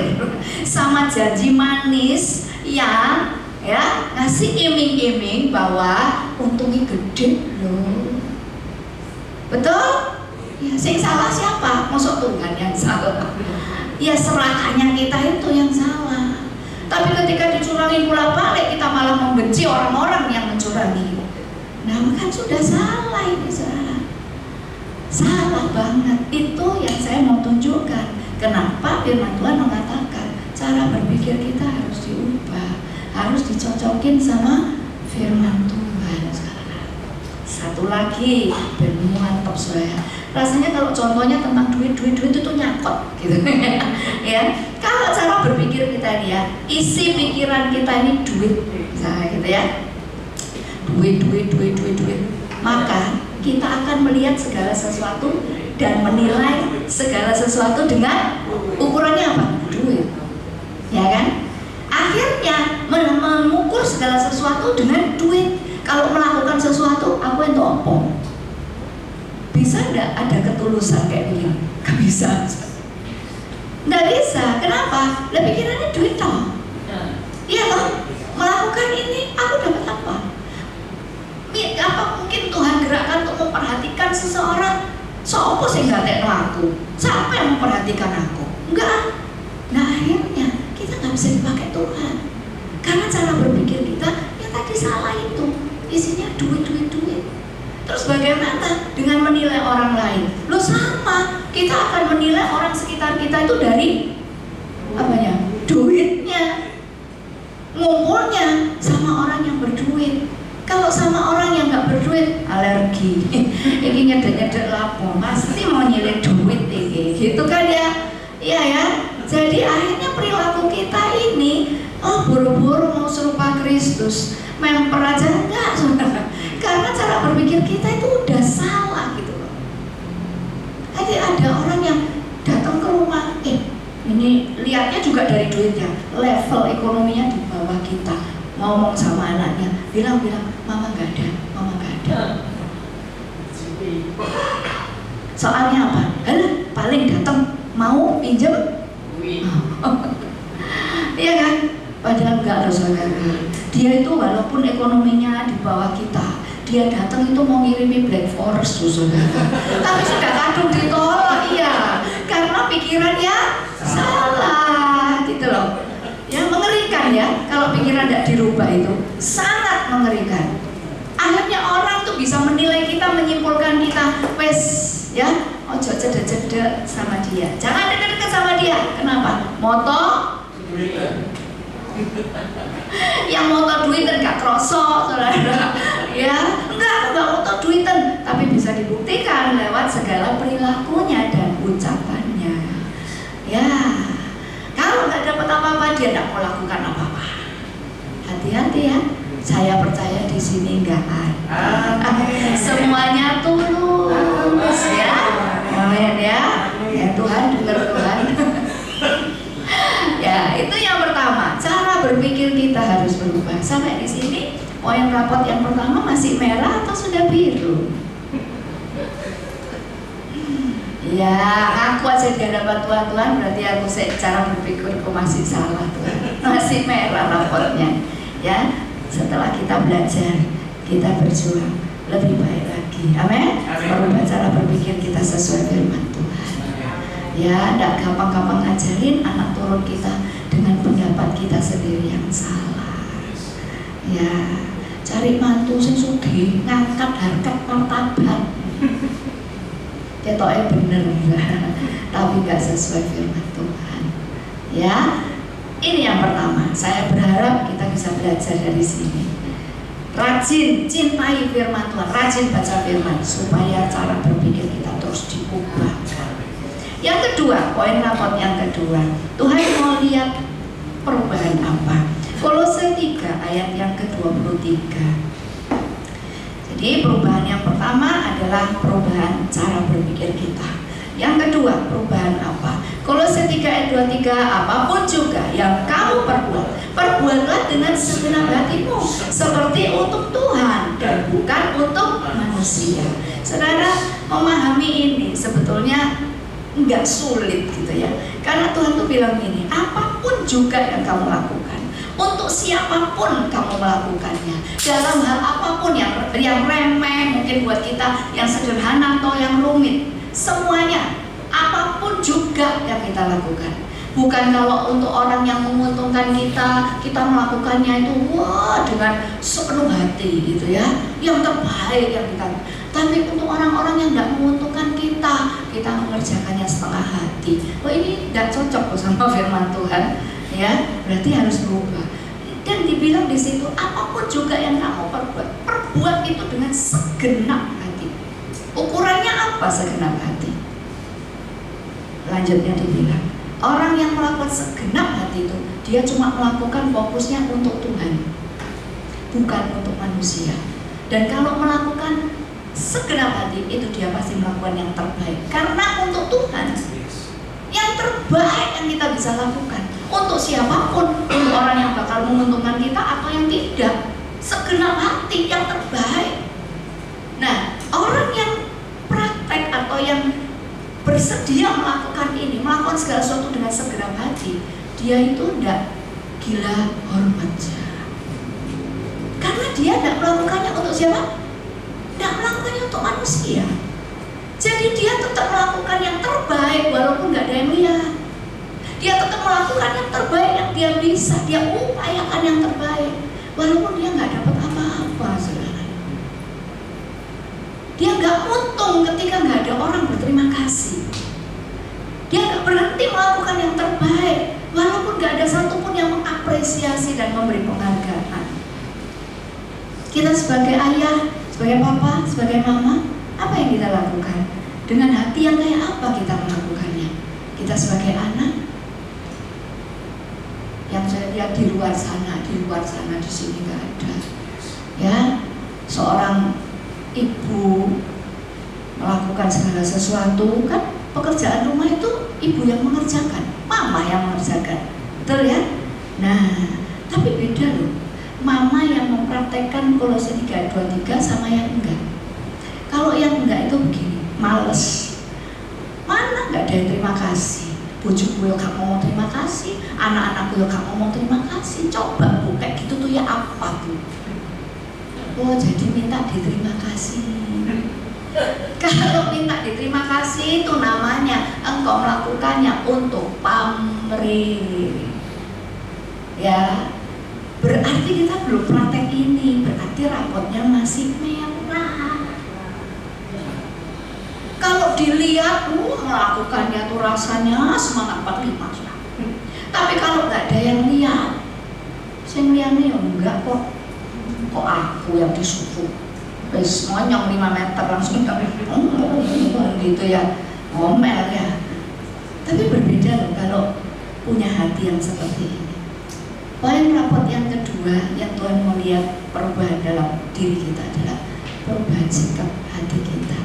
sama janji manis yang ya ngasih iming-iming bahwa untungnya gede loh. Betul? Ya, sing salah siapa? Maksud Tuhan yang salah. Ya serakahnya kita itu yang salah. Tapi ketika dicurangi bolak-balik, kita malah membenci orang-orang yang mencurangi. Nah, kan sudah salah ini salah. Salah banget. Itu yang saya mau tunjukkan. Kenapa firman Tuhan mengatakan cara berpikir kita harus diubah, harus dicocokin sama firman Tuhan. Satu lagi, bermuantap saya. Rasanya kalau contohnya tentang duit itu tuh nyakot gitu. Ya. Kalau cara berpikir kita ini ya, isi pikiran kita ini duit, misalnya gitu ya. Duit. Maka kita akan melihat segala sesuatu dan menilai segala sesuatu dengan ukurannya apa? Duit. Ya kan? Akhirnya mengukur segala sesuatu dengan duit. Kalau melakukan sesuatu, aku itu apa? Bisa enggak ada ketulusan kayak begini? Gak bisa. Nggak bisa. Kenapa? Lah pikirannya duit toh. Iya toh. Melakukan ini aku dapat apa? Apa mungkin Tuhan gerakkan untuk memperhatikan seseorang? Sopo sih nggak tekno aku? Siapa yang memperhatikan aku? Enggak. Nah akhirnya kita nggak bisa dipakai Tuhan. Karena cara berpikir kita yang tadi salah itu. Isinya duit. Terus bagaimana dengan menilai orang lain? Lo sama, kita akan menilai orang sekitar kita itu dari apanya? Duitnya, ngumpulnya sama orang yang berduit. Kalau sama orang yang nggak berduit, alergi. Ini nyedek lapor, pasti mau nyilih duit ini, gitu kan ya? Iya ya. Jadi akhirnya perilaku kita ini, buru-buru mau serupa Kristus, memper aja enggak, saudara. Karena cara berpikir kita itu udah salah gitu loh. Jadi ada orang yang datang ke rumah, ini lihatnya juga dari duitnya, level ekonominya di bawah kita. Ngomong sama anaknya, bilang, mama nggak ada. Soalnya apa? Paling datang mau pinjam, iya kan? Padahal enggak loh saudara. Dia itu walaupun ekonominya di bawah kita, dia datang itu mau ngirimi Black Forest tuh saudara. Tapi sudah kadung ditolak, iya. Karena pikirannya salah, gitu loh. Ya mengerikan ya, kalau pikiran tidak dirubah itu sangat mengerikan. Akhirnya orang tuh bisa menilai kita, menyimpulkan kita, wes ya, ojo cedek-cedek sama dia, jangan deket-deket sama dia. Kenapa? Moto yang motor duitan gak kroso, saudara. Ya, enggak motor duitan, tapi bisa dibuktikan lewat segala perilakunya dan ucapannya. Ya, kalau nggak dapat apa-apa dia tidak mau lakukan apa-apa. Hati-hati ya. Saya percaya di sini nggak ada. Semuanya tulus ya. Amin ya. Ya Tuhan, dengar Tuhan. Ya, itu yang pertama. Cara berpikir kita harus berubah. Sampai di sini poin rapot yang pertama masih merah atau sudah biru? Ya, aku aja gak dapat Tuhan, berarti aku cara berpikirku masih salah Tuhan. Masih merah rapotnya. Ya, setelah kita belajar, kita berjuang lebih baik lagi. Amin. Merubah cara berpikir kita sesuai firman Tuhan. Ya, tidak gampang-gampang ngajarin anak turun kita dengan pendapat kita sendiri yang salah. Ya, cari mantu sing sugih, ngangkat harkat martabat. Ketoknya bener, tapi gak sesuai firman Tuhan. Ya, ini yang pertama. Saya berharap kita bisa belajar dari sini. Rajin cintai firman Tuhan, rajin baca firman supaya cara berpikir kita terus diubah. Yang kedua, poin rapot yang kedua, Tuhan mau lihat perubahan apa? Kolose 3 ayat yang ke-23. Jadi perubahan yang pertama adalah perubahan cara berpikir kita. Yang kedua, perubahan apa? Kolose 3 ayat 23, apapun juga yang kamu perbuat, perbuatlah dengan segenap hatimu seperti untuk Tuhan dan bukan untuk manusia. Saudara memahami ini sebetulnya enggak sulit gitu ya. Karena Tuhan tuh bilang gini, apapun juga yang kamu lakukan, untuk siapapun kamu melakukannya, dalam hal apapun yang remeh mungkin buat kita, yang sederhana atau yang rumit, semuanya, apapun juga yang kita lakukan. Bukan kalau untuk orang yang menguntungkan kita melakukannya itu wah dengan sepenuh hati gitu ya, yang terbaik yang kita. Tapi untuk orang-orang yang tidak menguntungkan kita mengerjakannya setengah hati. Oh ini tidak cocok sama firman Tuhan, ya berarti harus berubah. Dan dibilang di situ apapun juga yang kamu perbuat itu dengan segenap hati. Ukurannya apa segenap hati? Lanjutnya dibilang, orang yang melakukan segenap hati itu dia cuma melakukan fokusnya untuk Tuhan, bukan untuk manusia. Dan kalau melakukan segenap hati itu dia pasti melakukan yang terbaik karena untuk Tuhan. Yang terbaik yang kita bisa lakukan untuk siapapun, untuk orang yang bakal menguntungkan kita atau yang tidak, segenap hati yang terbaik. Nah, orang yang praktek atau yang bersedia melakukan ini, melakukan segala sesuatu dengan segenap hati, dia itu tidak gila hormatnya. Karena dia tidak melakukannya untuk siapa? Tidak melakukannya untuk manusia. Jadi dia tetap melakukan yang terbaik walaupun nggak ada yang lihat. Dia tetap melakukan yang terbaik yang dia bisa. Dia upayakan yang terbaik walaupun dia nggak dapat apa-apa, saudara. Dia nggak untung ketika nggak ada orang berterima kasih. Dia nggak berhenti melakukan yang terbaik walaupun nggak ada satupun yang mengapresiasi dan memberi penghargaan. Kita sebagai ayah, sebagai papa, sebagai mama, apa yang kita lakukan? Dengan hati yang kayak apa kita melakukannya? Kita sebagai anak yang saya lihat di luar sana di sini nggak ada. Ya, seorang ibu melakukan segala sesuatu, kan pekerjaan rumah itu ibu yang mengerjakan, mama yang mengerjakan, betul ya? Nah, tapi beda loh. Mama yang mempraktekkan Kolose 3:23 sama yang enggak. Kalau yang enggak itu begini, males. Mana enggak ada yang terima kasih. Bojoku yo gak ngomong terima kasih, anak-anakku yo gak ngomong terima kasih. Coba Bu, kayak gitu tuh ya apa tuh? Oh, jadi minta diterima kasih. Kalau minta diterima kasih itu namanya engkau melakukannya untuk pamrih. Ya. Berarti kita belum praktek ini, berarti rapotnya masih merah. Kalau dilihat, melakukannya tuh rasanya semangat 45. Tapi kalau nggak ada yang lihat, saya lihatnya ya enggak kok aku yang disuruh. Wes monyong 5 meter langsung gitu ya, ngomel ya. Tapi berbeda loh kalau punya hati yang seperti ini. Poin rapot yang kedua, kedua yang Tuhan mau lihat perubahan dalam diri kita adalah perubahan sikap hati kita.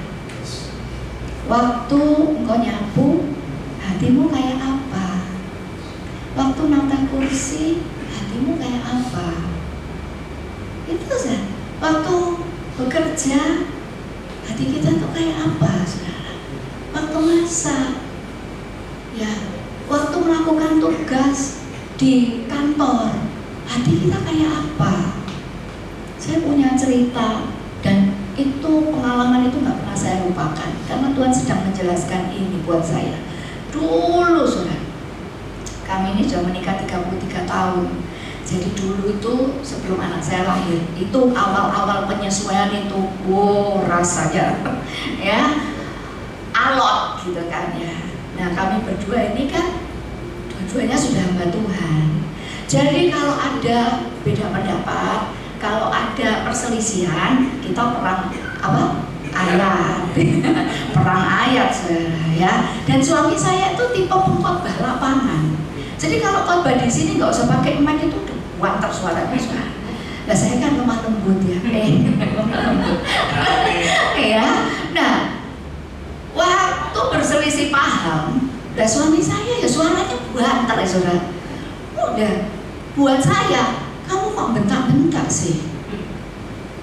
Waktu engkau nyapu, hatimu kayak apa? Waktu nata kursi, hatimu kayak apa? Itu saja. Waktu bekerja, hati kita tuh kayak apa, saudara? Waktu masak, ya, waktu melakukan tugas di kantor, hati kita kayak apa? Saya punya cerita dan itu pengalaman itu nggak pernah saya lupakan karena Tuhan sedang menjelaskan ini buat saya. Dulu, saudara, kami ini sudah menikah 33 tahun. Jadi dulu itu sebelum anak saya lahir, itu awal-awal penyesuaian itu, wow, rasanya ya alot gitu kan ya. Nah, kami berdua ini kan dua-duanya sudah hamba Tuhan. Jadi kalau ada beda pendapat, kalau ada perselisihan, kita perang apa? Ayat, perang ayat, saudara ya. Dan suami saya itu tipe pengkhotbah lapangan. Jadi kalau khotbah di sini nggak usah pakai mic, itu wanter suaranya, saudara. Nah, saya kan lemah lembut ya, lemah lembut. Ya. Nah, waktu berselisih paham, dan suami saya ya suaranya banter ya, saudara. Udah, buat saya, kamu kok bentak-bentak sih?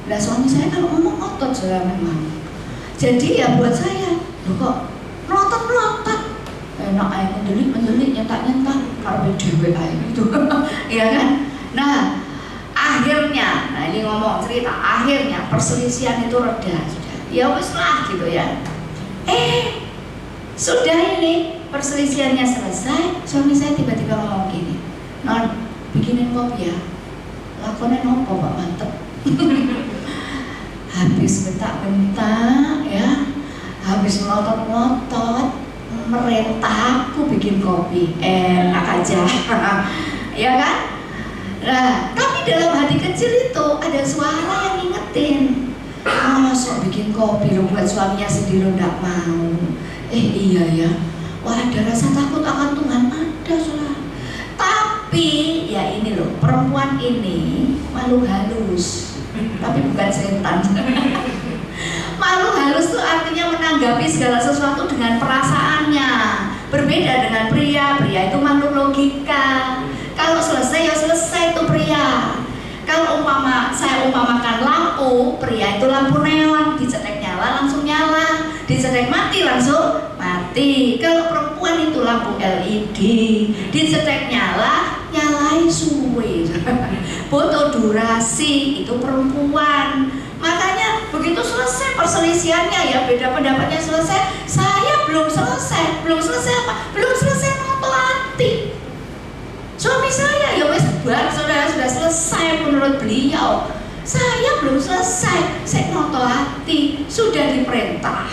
Nah, suami saya kalau ngomong otot, saudara, memang. Jadi ya buat saya, loh kok melotot-melotot, enak aja mendelik-mendelik, nyentak-nyentak, karena dewe aja gitu. Iya kan? Nah, akhirnya, nah ini ngomong cerita, akhirnya perselisihan itu reda, sudah. Ya wis lah gitu ya. Sudah ini perselisihannya selesai, suami saya tiba-tiba ngomong gini, non, bikinin kopi ya, lakonnya nopo Pak, mantep. Habis bentak-bentak ya, habis melotot-melotot, merentah, aku bikin kopi, enak aja. Ya kan? Nah, tapi dalam hati kecil itu ada suara yang ngingetin, sok bikin kopi lo buat suaminya sendiri nggak mau. Iya ya, wah ada rasa takut akan Tuhan, ada saudara. Tapi ya ini loh, perempuan ini malu halus, tapi bukan setan. Malu halus itu artinya menanggapi segala sesuatu dengan perasaannya. Berbeda dengan pria, pria itu makhluk logika. Kalau selesai ya selesai itu pria. Kalau saya umpamakan lampu, pria itu lampu neon, dicetek nyala langsung nyala, dicetek mati langsung mati. Kalau perempuan itu lampu LED, dicetek nyala, nyalain suwe. Foto durasi itu perempuan. Makanya begitu selesai perselisihannya ya, beda pendapatnya selesai, saya belum selesai apa? Belum selesai noto hati. Suami saya ya wes bar, saudara, sudah selesai menurut beliau. Saya belum selesai, saya noto hati, sudah diperintah.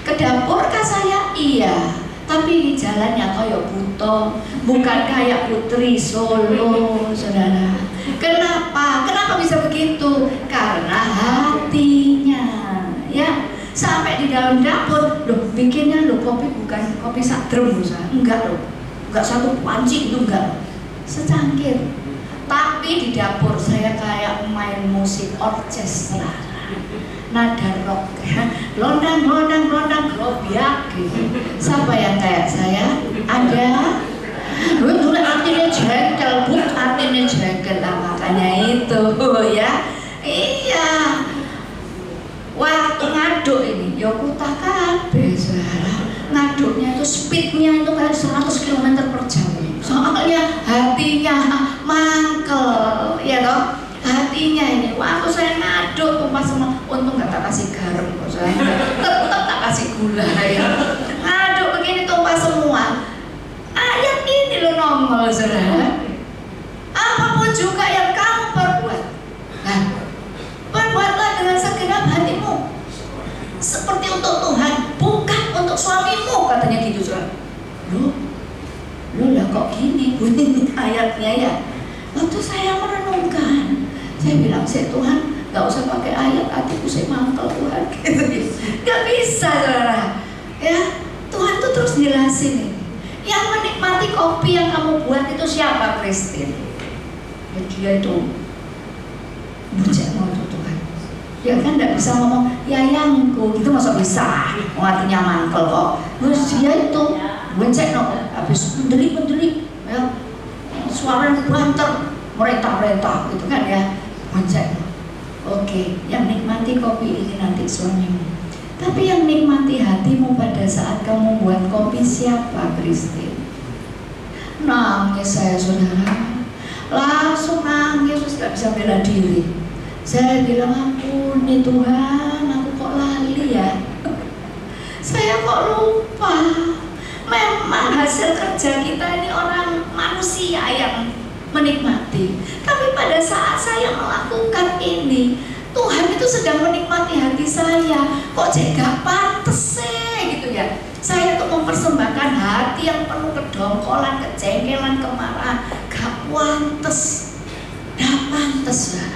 Ke dapur kah saya? Iya. Tapi jalannya kayak buto, bukan kayak Putri Solo, saudara. Kenapa? Kenapa bisa begitu? Karena hatinya, ya. Sampai di dalam dapur, loh bikinnya loh kopi bukan kopi sadrem, enggak loh, enggak satu panci itu enggak, secangkir. Tapi di dapur saya kayak main musik orkestra. Nada rock, londang grobiak gitu. Siapa yang kayak saya? Ada. Dulu artinya jengkel, artinya jengkel lah, makanya itu ya. Iya. Waktu ngaduk ini, ya kutah kabeh, saudara. Ngaduknya itu speednya itu kayak 100 km per jam. Soalnya hatinya mangkel, ya toh. Hatinya ini, waktu saya ngaduk tumpah semua, untung nggak tak kasih garam kok, saya tetap tak kasih gula ya. Ngaduk begini tumpah semua. Ayat ini lo nongol, saudara. Apapun juga yang kamu perbuat, nah, perbuatlah dengan segenap hatimu, seperti untuk Tuhan, bukan untuk suamimu, katanya gitu, saudara. Lo lah kok gini bunyi ayatnya ya. Waktu saya merenungkan, saya bilang, Tuhan, gak usah pakai ayat, hatiku saya mangkel Tuhan, gitu. Gak bisa, saudara. Ya, Tuhan tuh terus jelasin ini. Yang menikmati kopi yang kamu buat itu siapa, Christine? Ya, dia itu bucekno itu Tuhan. Ya kan tidak bisa ngomong yayangku gitu, masa bisa artinya mantel kok. Terus dia itu bucekno habis mendelik ya, suara banter merentah gitu kan ya, bucekno. Oke, yang nikmati kopi ini nanti suamimu. Tapi yang nikmati hatimu pada saat kamu buat kopi siapa, Christine? Nangis saya saudara, langsung nangis, terus gak bisa bela diri. Saya bilang, ampuni Tuhan, aku kok lali ya. Saya kok lupa. Memang hasil kerja kita ini orang manusia yang menikmati. Tapi pada saat saya melakukan ini, Tuhan itu sedang menikmati hati saya. Kok cek gak pantes sih gitu ya. Saya tuh mempersembahkan hati yang penuh kedongkolan, kejengkelan, kemarahan. Gak pantes, gak pantes ya.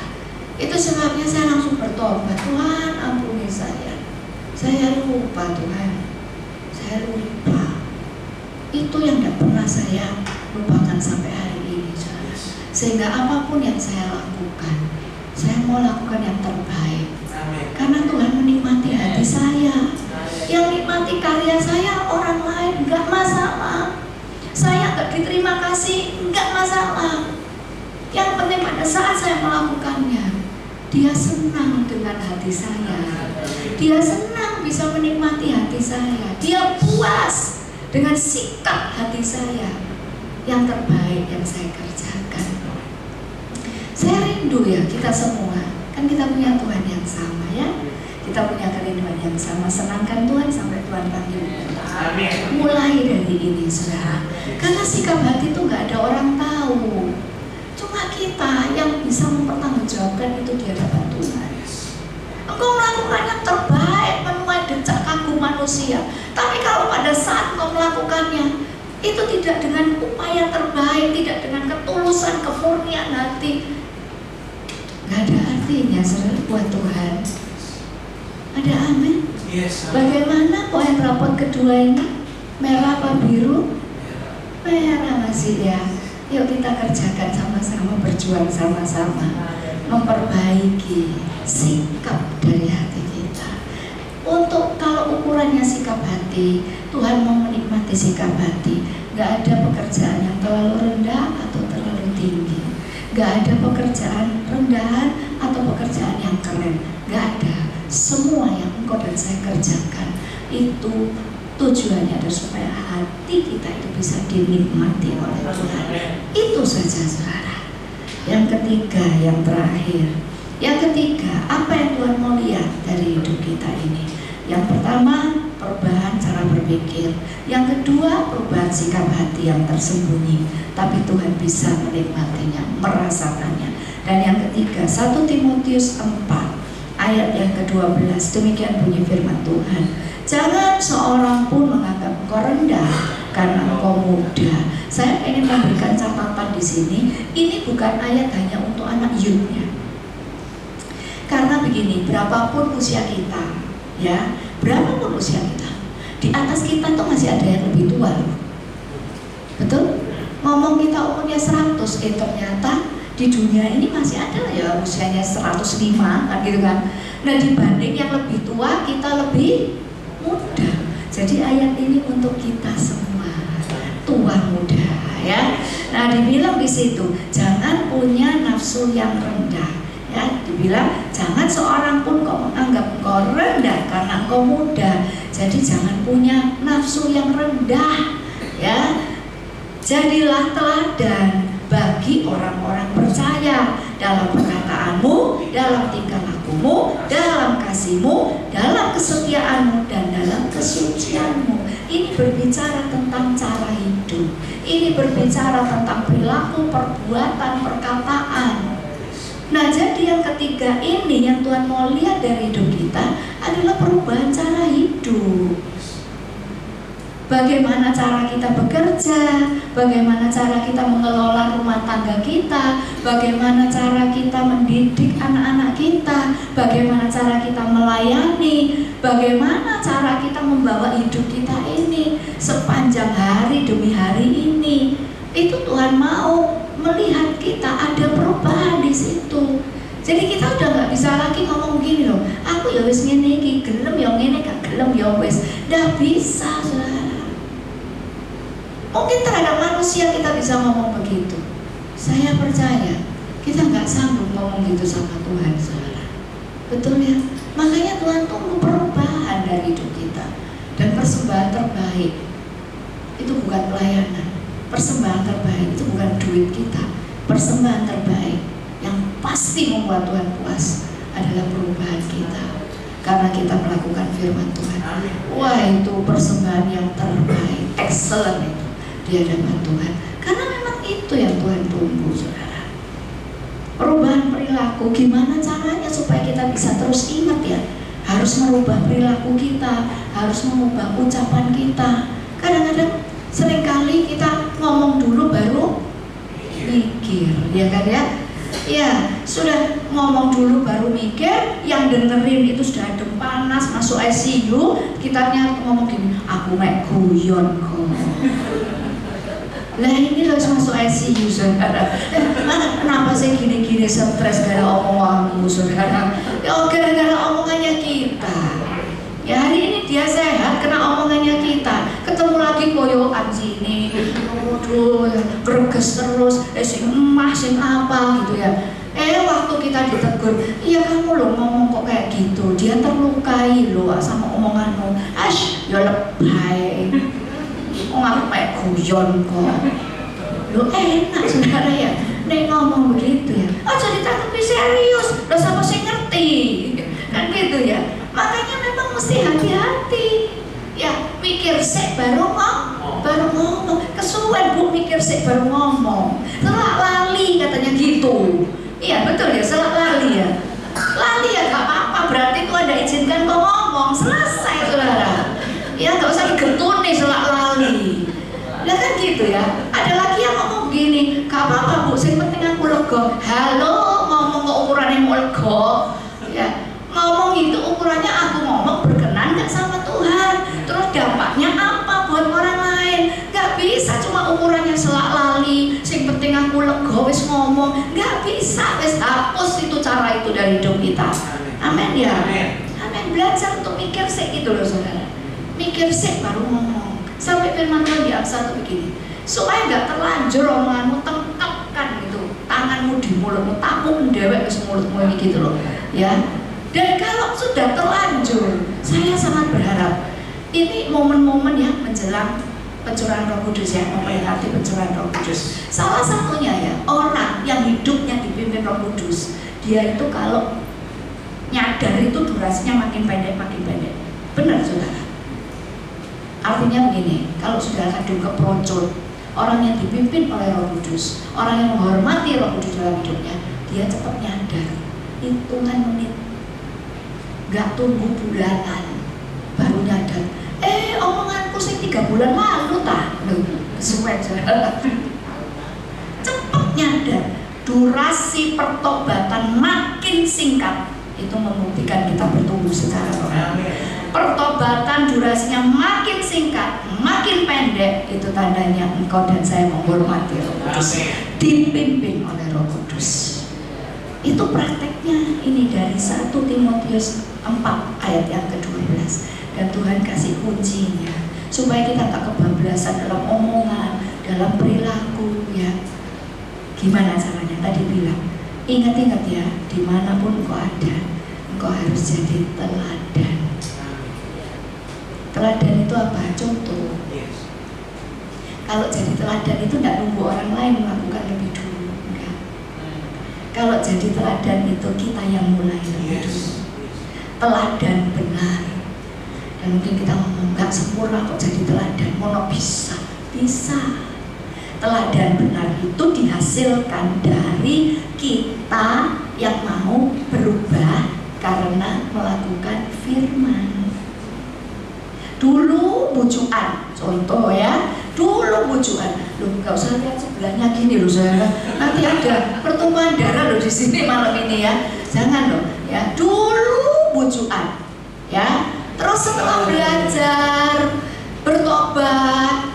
Itu sebabnya saya langsung bertobat. Tuhan ampuni saya. Saya lupa Tuhan. Saya lupa. Itu yang gak pernah saya lupakan sampai hari ini. Sehingga apapun yang saya lakukan, saya mau lakukan yang terbaik. Karena Tuhan menikmati hati saya. Yang nikmati karya saya orang lain nggak masalah. Saya nggak diterima kasih nggak masalah. Yang penting pada saat saya melakukannya, dia senang dengan hati saya. Dia senang bisa menikmati hati saya. Dia puas dengan sikap hati saya. Yang terbaik yang saya kerjakan. Saya rindu ya kita semua, kan kita punya Tuhan yang sama ya. Kita punya kerinduan yang sama, senangkan Tuhan sampai Tuhan panggil kita. Mulai dari ini saudara, karena sikap hati itu gak ada orang tahu. Cuma kita yang bisa mempertanggungjawabkan itu di hadapan Tuhan. Engkau melakukan yang terbaik menuai decak kagum manusia. Tapi kalau pada saat engkau melakukannya, itu tidak dengan upaya terbaik, tidak dengan ketulusan, kemurnian hati, gak ada artinya saudara buat Tuhan. Ada amin? Yes. Bagaimana poin rapot kedua ini? Merah apa biru? Merah masih ya. Yuk kita kerjakan sama-sama, berjuang sama-sama, memperbaiki sikap dari hati kita. Untuk kalau ukurannya sikap hati, Tuhan mau menikmati sikap hati. Gak ada pekerjaan yang terlalu rendah atau terlalu tinggi. Gak ada pekerjaan rendahan atau pekerjaan yang keren. Gak ada. Semua yang engkau dan saya kerjakan itu tujuannya adalah supaya hati kita itu bisa dinikmati oleh Tuhan. Itu saja saudara. Yang ketiga, yang terakhir. Yang ketiga, apa yang Tuhan mau lihat dari hidup kita ini? Yang pertama, perubahan cara berpikir. Yang kedua, perubahan sikap hati yang tersembunyi, tapi Tuhan bisa menikmatinya, merasakannya. Dan yang ketiga, 1 Timotius 4 ayat yang ke-12, demikian bunyi firman Tuhan. Jangan seorang pun menganggap engkau rendah karena engkau muda. Saya ingin memberikan catatan di sini. Ini bukan ayat hanya untuk anak youth-nya. Karena begini, berapapun usia kita, ya, berapapun usia kita, di atas kita tuh masih ada yang lebih tua loh. Betul? Ngomong kita umurnya 100, ternyata di dunia ini masih ada ya usianya 105 kan gitu kan. Nah dibanding yang lebih tua kita lebih muda. Jadi ayat ini untuk kita semua, tua muda ya. Nah dibilang di situ jangan punya nafsu yang rendah ya. Dibilang jangan seorang pun kau menganggap engkau rendah karena engkau muda. Jadi jangan punya nafsu yang rendah ya. Jadilah teladan bagi orang-orang percaya dalam perkataanmu, dalam tingkah lakumu, dalam kasihmu, dalam kesetiaanmu, dan dalam kesucianmu. Ini berbicara tentang cara hidup. Ini berbicara tentang perilaku, perbuatan, perkataan. Nah jadi yang ketiga ini yang Tuhan mau lihat dari hidup kita adalah perubahan cara hidup. Bagaimana cara kita bekerja, bagaimana cara kita mengelola rumah tangga kita, bagaimana cara kita mendidik anak-anak kita, bagaimana cara kita melayani, bagaimana cara kita membawa hidup kita ini sepanjang hari demi hari ini. Itu Tuhan mau melihat kita ada perubahan situ. Jadi kita udah nggak bisa lagi ngomong gini loh, aku ya wis ngene iki, gelem ya ngene, gak gelem ya wis. Nggak bisa, saudara. Mungkin terhadap manusia kita bisa ngomong begitu. Saya percaya kita nggak sanggup ngomong gitu sama Tuhan, saudara. Betul ya? Makanya Tuhan tunggu perubahan dari hidup kita. Dan persembahan terbaik itu bukan pelayanan. Persembahan terbaik itu bukan duit kita. Persembahan terbaik yang pasti membuat Tuhan puas adalah perubahan kita, karena kita melakukan firman Tuhan. Wah, itu persembahan yang terbaik, excellent itu di hadapan Tuhan. Karena memang itu yang Tuhan tunggu, saudara. Perubahan perilaku, gimana caranya supaya kita bisa terus ingat ya? Harus merubah perilaku kita, harus mengubah ucapan kita. Kadang-kadang seringkali kita ngomong dulu baru mikir, ya kan ya? Ya, sudah ngomong dulu baru mikir, yang dengerin itu sudah adem panas, masuk ICU, kitanya ngomong gini, aku mek guyon kok. Lah ini loh masuk ICU, saudara. Kenapa sih gini-gini stres gara omonganmu, saudara? Ya gara-gara omongannya kita. Ya hari ini dia sehat karena omongannya kita. Ketemu lagi koyokan sini, waduh, greges terus, sing emah, sing apa gitu ya. Waktu kita ditegur, iya kamu loh ngomong kok kayak gitu. Dia terlukai loh sama omonganmu. Ya lebay. Aku kayak guyon kok. Lo enak, saudara ya. Nek ngomong begitu ya. Jadi tanggapi serius. Lo sama sih ngerti. Kan gitu ya. Makanya memang mesti hati-hati. Ya, mikir sik baru ngomong. Kesuwen Bu mikir sik baru ngomong. Selak lali katanya gitu. Iya betul ya, selak lali ya. Lali ya gak apa-apa, berarti itu ada izinkan kau ngomong. Selesai, saudara. Ya gak usah digentun nih selak lali. Ya kan gitu ya. Ada lagi yang ngomong gini, gak apa-apa Bu, yang penting aku lega. Halo, ngomong kok ukurannya mau lega. Ya, ngomong itu ukurannya aku ngomong berkenan gak sama Tuhan. Terus dampaknya apa buat orang lain? Gak bisa cuma ukurannya selak lali, yang penting aku lega wis ngomong. Gak bisa, wis hapus itu cara itu dari hidup kita. Amin ya. Amin. Belajar untuk mikir sih gitu loh, saudara. Mikir sih baru ngomong. Sampai firman Tuhan di Amsal itu begini, supaya gak terlanjur omonganmu tengkapkan gitu, tanganmu di mulutmu, tamu mendewek ke mulutmu ini gitu loh ya. Dan kalau sudah terlanjur, saya sangat berharap ini momen-momen yang menjelang pencurahan Roh Kudus ya, memperingati pencurahan Roh Kudus. Salah satunya ya, orang yang hidupnya dipimpin Roh Kudus, dia itu kalau nyadar itu durasinya makin pendek. Benar, saudara? Artinya begini, kalau sudah kadung keperoncot, orang yang dipimpin oleh Roh Kudus, orang yang menghormati Roh Kudus dalam hidupnya, dia cepat nyadar, hitungan menit, gak tunggu bulanan, baru nyadar. Omonganku sih 3 bulan lalu tah, kesuwen cepat nyadar. Durasi pertobatan makin singkat, itu membuktikan kita bertumbuh secara rohani. Pertobatan durasinya makin singkat, makin pendek, itu tandanya engkau dan saya menghormati Roh Kudus, dipimpin oleh Roh Kudus. Itu prakteknya ini dari 1 Timotius 4 ayat yang ke-12. Dan Tuhan kasih kuncinya supaya kita tak kebablasan dalam omongan, dalam perilaku ya. Gimana caranya? Tadi bilang, ingat-ingat ya, dimanapun engkau ada, engkau harus jadi teladan. Teladan itu apa? Contoh. Kalau jadi teladan itu tidak nunggu orang lain melakukan lebih dulu, enggak. Kalau jadi teladan itu kita yang mulai lebih dulu. Teladan benar. Dan mungkin kita ngomong nggak sempurna kok jadi teladan, mono bisa. Teladan benar itu dihasilkan dari kita yang mau berubah karena melakukan firman. Dulu bujukan, contoh ya, dulu bujukan. Loh, nggak usah lihat sebelahnya gini loh saudara. Nanti ada pertumpahan darah loh di sini malam ini ya. Jangan loh ya. Dulu bujukan, ya. Terus setelah belajar, bertobat,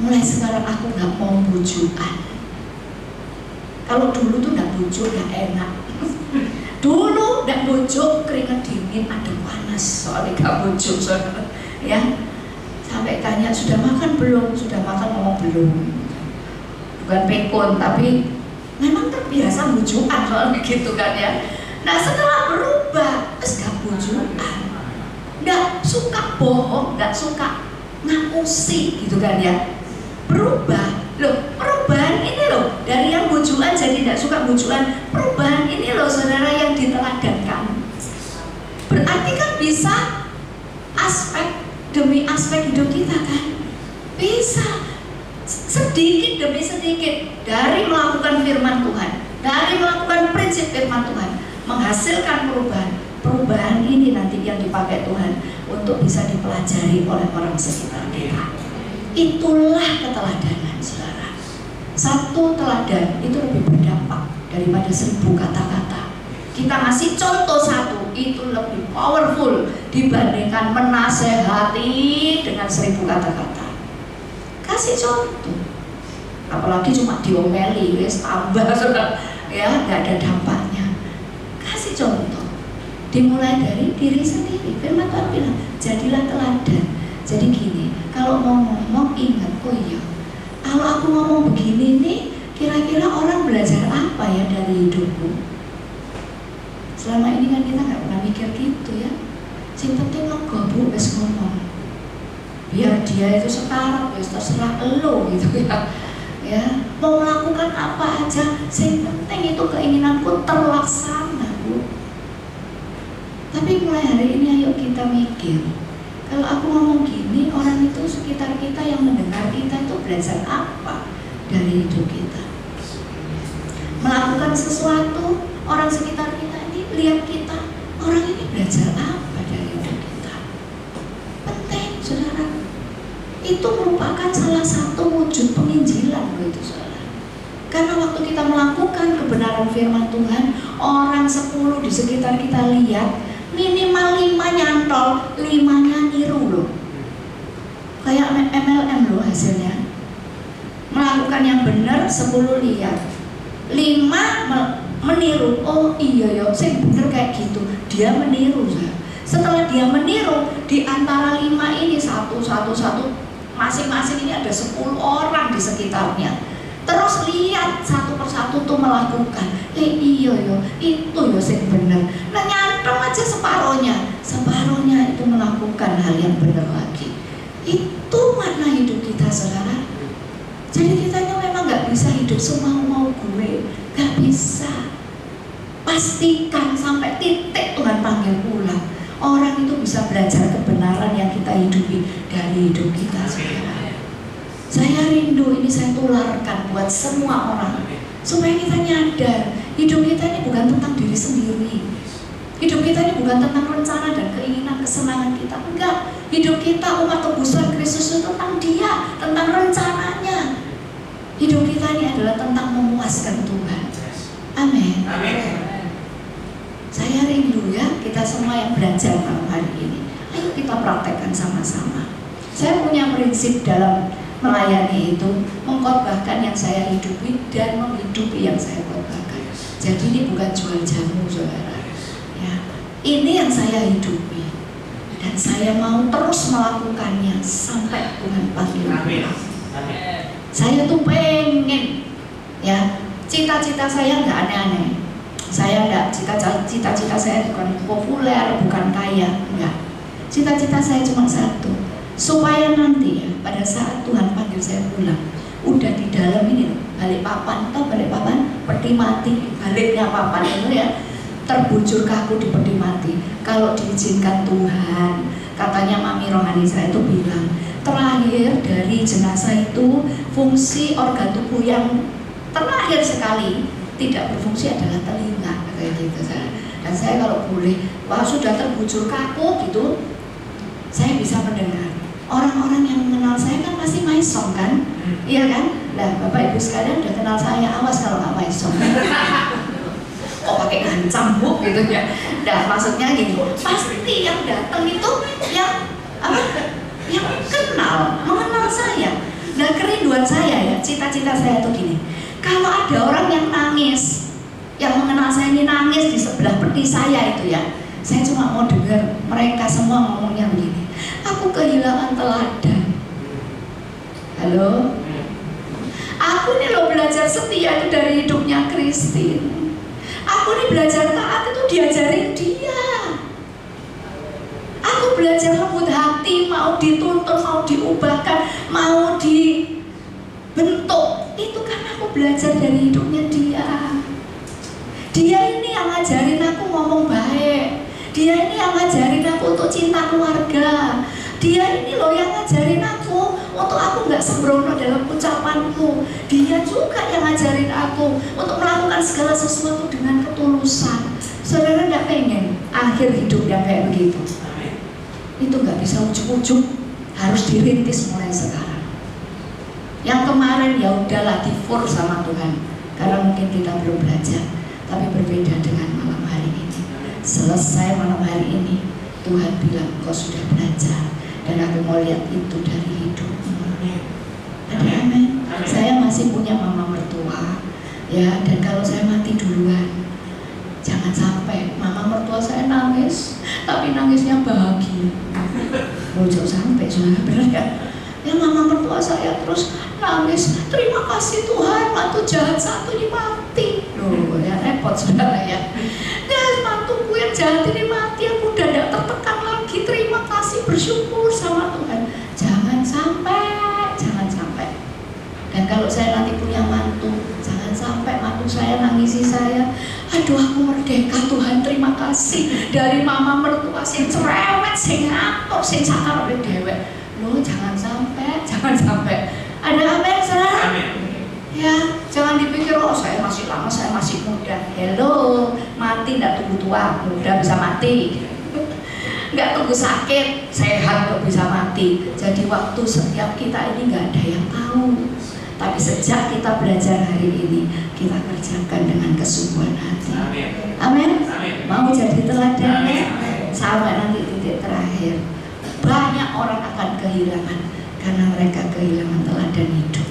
mulai sekarang aku nggak mau bujukan. Kalau dulu tuh nggak bujuk, nggak enak. Dulu nggak bujuk, keringat dingin, adem panas, soalnya nggak bujuk, saudara. Ya, sampai tanya sudah makan belum? Sudah makan, ngomong belum. Bukan pekon, tapi memang terbiasa bujukan soalnya gitu kan ya. Nah setelah berubah, terus gak bujukan, gak suka bohong, gak suka ngapusi gitu kan ya. Berubah, loh perubahan ini loh, dari yang bujukan jadi gak suka bujukan. Perubahan ini loh saudara yang diteladankan. Berarti kan bisa aspek demi aspek hidup kita kan. Bisa sedikit demi sedikit dari melakukan firman Tuhan, dari melakukan prinsip firman Tuhan, menghasilkan perubahan. Perubahan ini nanti yang dipakai Tuhan untuk bisa dipelajari oleh orang sekitar kita. Itulah keteladanan, saudara. Satu teladan itu lebih berdampak daripada 1000 kata-kata. Kita ngasih contoh satu itu lebih powerful dibandingkan menasehati dengan 1000 kata-kata. Kasih contoh, apalagi cuma diomeli, wes tambah sudah, ya nggak ada dampaknya. Kasih contoh, dimulai dari diri sendiri. Firman Tuhan bilang, jadilah teladan. Jadi gini, kalau mau ngomong ingat, oh iya, kalau aku ngomong begini nih, kira-kira orang belajar apa ya dari hidupku? Selama ini kan kita nggak pernah mikir gitu ya. Yang penting lo gabung wes ngomong. Biar dia itu sekarang wis terserah elo gitu ya. Ya, mau melakukan apa aja, yang penting itu keinginanku terlaksana, Bu. Tapi mulai hari ini ayo kita mikir, kalau aku ngomong gini, orang itu sekitar kita yang mendengar kita itu belajar apa dari hidup kita? Melakukan sesuatu, orang sekitar kita ini lihat kita, orang ini belajar apa dari hidup kita? Penting, saudara. Itu merupakan salah satu wujud penginjilan itu, saudara. Karena waktu kita melakukan kebenaran firman Tuhan, orang 10 di sekitar kita lihat, minimal 5 nyantol, 5-nya niru loh. Kayak MLM loh hasilnya. Melakukan yang benar, 10 lihat, 5 meniru. Oh iya ya, saya bener kayak gitu. Dia meniru, saudara. Setelah dia meniru, di antara 5 ini satu masing-masing ini ada 10 orang di sekitarnya. Terus lihat satu persatu tuh melakukan. Iya yo, itu yo sing bener. Nah nyantong aja separohnya itu melakukan hal yang benar lagi. Itu makna hidup kita, saudara. Jadi kita memang nggak bisa hidup semau-mau gue, nggak bisa. Pastikan sampai titik Tuhan panggil pulang. Orang itu bisa belajar kebenaran yang kita hidupi dari hidup kita, saudara. Saya rindu ini saya tularkan buat semua orang supaya kita nyadar hidup kita ini bukan tentang diri sendiri. Hidup kita ini bukan tentang rencana dan keinginan kesenangan kita. Enggak, hidup kita umat tebusan Kristus itu tentang Dia, tentang rencananya. Hidup kita ini adalah tentang memuaskan Tuhan. Amin. Saya rindu ya kita semua yang belajar malam hari ini. Ayo kita praktekkan sama-sama. Saya punya prinsip dalam melayani itu, mengkhotbahkan yang saya hidupi dan menghidupi yang saya khotbahkan. Jadi ini bukan jual jamu, saudara. Ya, ini yang saya hidupi dan saya mau terus melakukannya sampai Tuhan panggil. Saya tuh pengen, ya, cita-cita saya nggak aneh-aneh. Saya enggak, cita-cita saya bukan populer, bukan kaya, enggak. Cita-cita saya cuma satu, supaya nanti ya pada saat Tuhan panggil saya pulang, udah di dalam ini balik papan, atau balik papan, peti mati, baliknya papan itu ya, terbujur kaku di peti mati. Kalau diizinkan Tuhan, katanya Mami rohani saya itu bilang, terakhir dari jenazah itu fungsi organ tubuh yang terakhir sekali tidak berfungsi adalah telinga, kayak gitu. Dan saya kalau boleh, wah sudah terbujur kaku gitu, saya bisa mendengar. Orang-orang yang mengenal saya kan pasti maisong kan, iya kan? Nah Bapak Ibu sekalian udah kenal saya, awas kalau nggak maisong. Kok pakai ngancam Bu gitu ya? Nah maksudnya gini, pasti yang datang itu yang apa? Yang mengenal saya. Nah kerinduan saya ya, cita-cita saya tuh gini. Kalau ada orang yang nangis, yang mengenal saya ini nangis di sebelah peti saya itu ya, saya cuma mau dengar mereka semua ngomongnya begini, aku kehilangan teladan. Halo? Aku ini loh belajar setia itu dari hidupnya Christine. Aku ini belajar taat itu diajarin dia. Aku belajar lembut hati, mau dituntun, mau diubahkan, mau dibentuk. Itu karena aku belajar dari hidupnya dia. Dia ini yang ngajarin aku ngomong baik. Dia ini yang ngajarin aku untuk cinta keluarga. Dia ini loh yang ngajarin aku untuk aku nggak sembrono dalam ucapanku. Dia juga yang ngajarin aku untuk melakukan segala sesuatu dengan ketulusan. Saudara nggak pengen akhir hidup yang kayak begitu? Itu nggak bisa ujuk-ujuk, harus dirintis mulai sekarang. Yang kemarin ya udahlah difur sama Tuhan, karena mungkin kita belum belajar. Tapi berbeda dengan malam hari ini. Selesai malam hari ini, Tuhan bilang kau sudah belajar. Dan aku mau lihat itu dari hidupmu. Ada amin. Saya masih punya mama mertua, ya. Dan kalau saya mati duluan, jangan sampai mama mertua saya nangis, tapi nangisnya bahagia. Jangan sampai, sudah benar ya. Ya mama mertua saya terus nangis, terima kasih Tuhan, mantu jahat satu ini mati. Loh, ya repot saudara ya. Ya mantuku yang jahat ini mati, aku udah tidak tertekan lagi. Terima kasih, bersyukur sama Tuhan. Jangan sampai, jangan sampai. Dan kalau saya nanti punya mantu, jangan sampai mantu saya nangisi saya. Aduh aku merdeka Tuhan, terima kasih. Dari mama mertua sing cerewet, sing ngatur, sing sakar oleh dewek. Loh jangan sampai, jangan sampai. Ada amin saudara? Ya, jangan dipikir oh saya masih lama, saya masih muda. Hello, mati tidak tunggu tua, muda bisa mati. Nggak tunggu sakit, sehat kok bisa mati. Jadi waktu setiap kita ini nggak ada yang tahu. Tapi sejak kita belajar hari ini, kita kerjakan dengan kesungguhan hati. Amin. Mau jadi teladannya sampai nanti titik terakhir. Banyak orang akan kehilangan karena mereka kehilangan teladan hidup.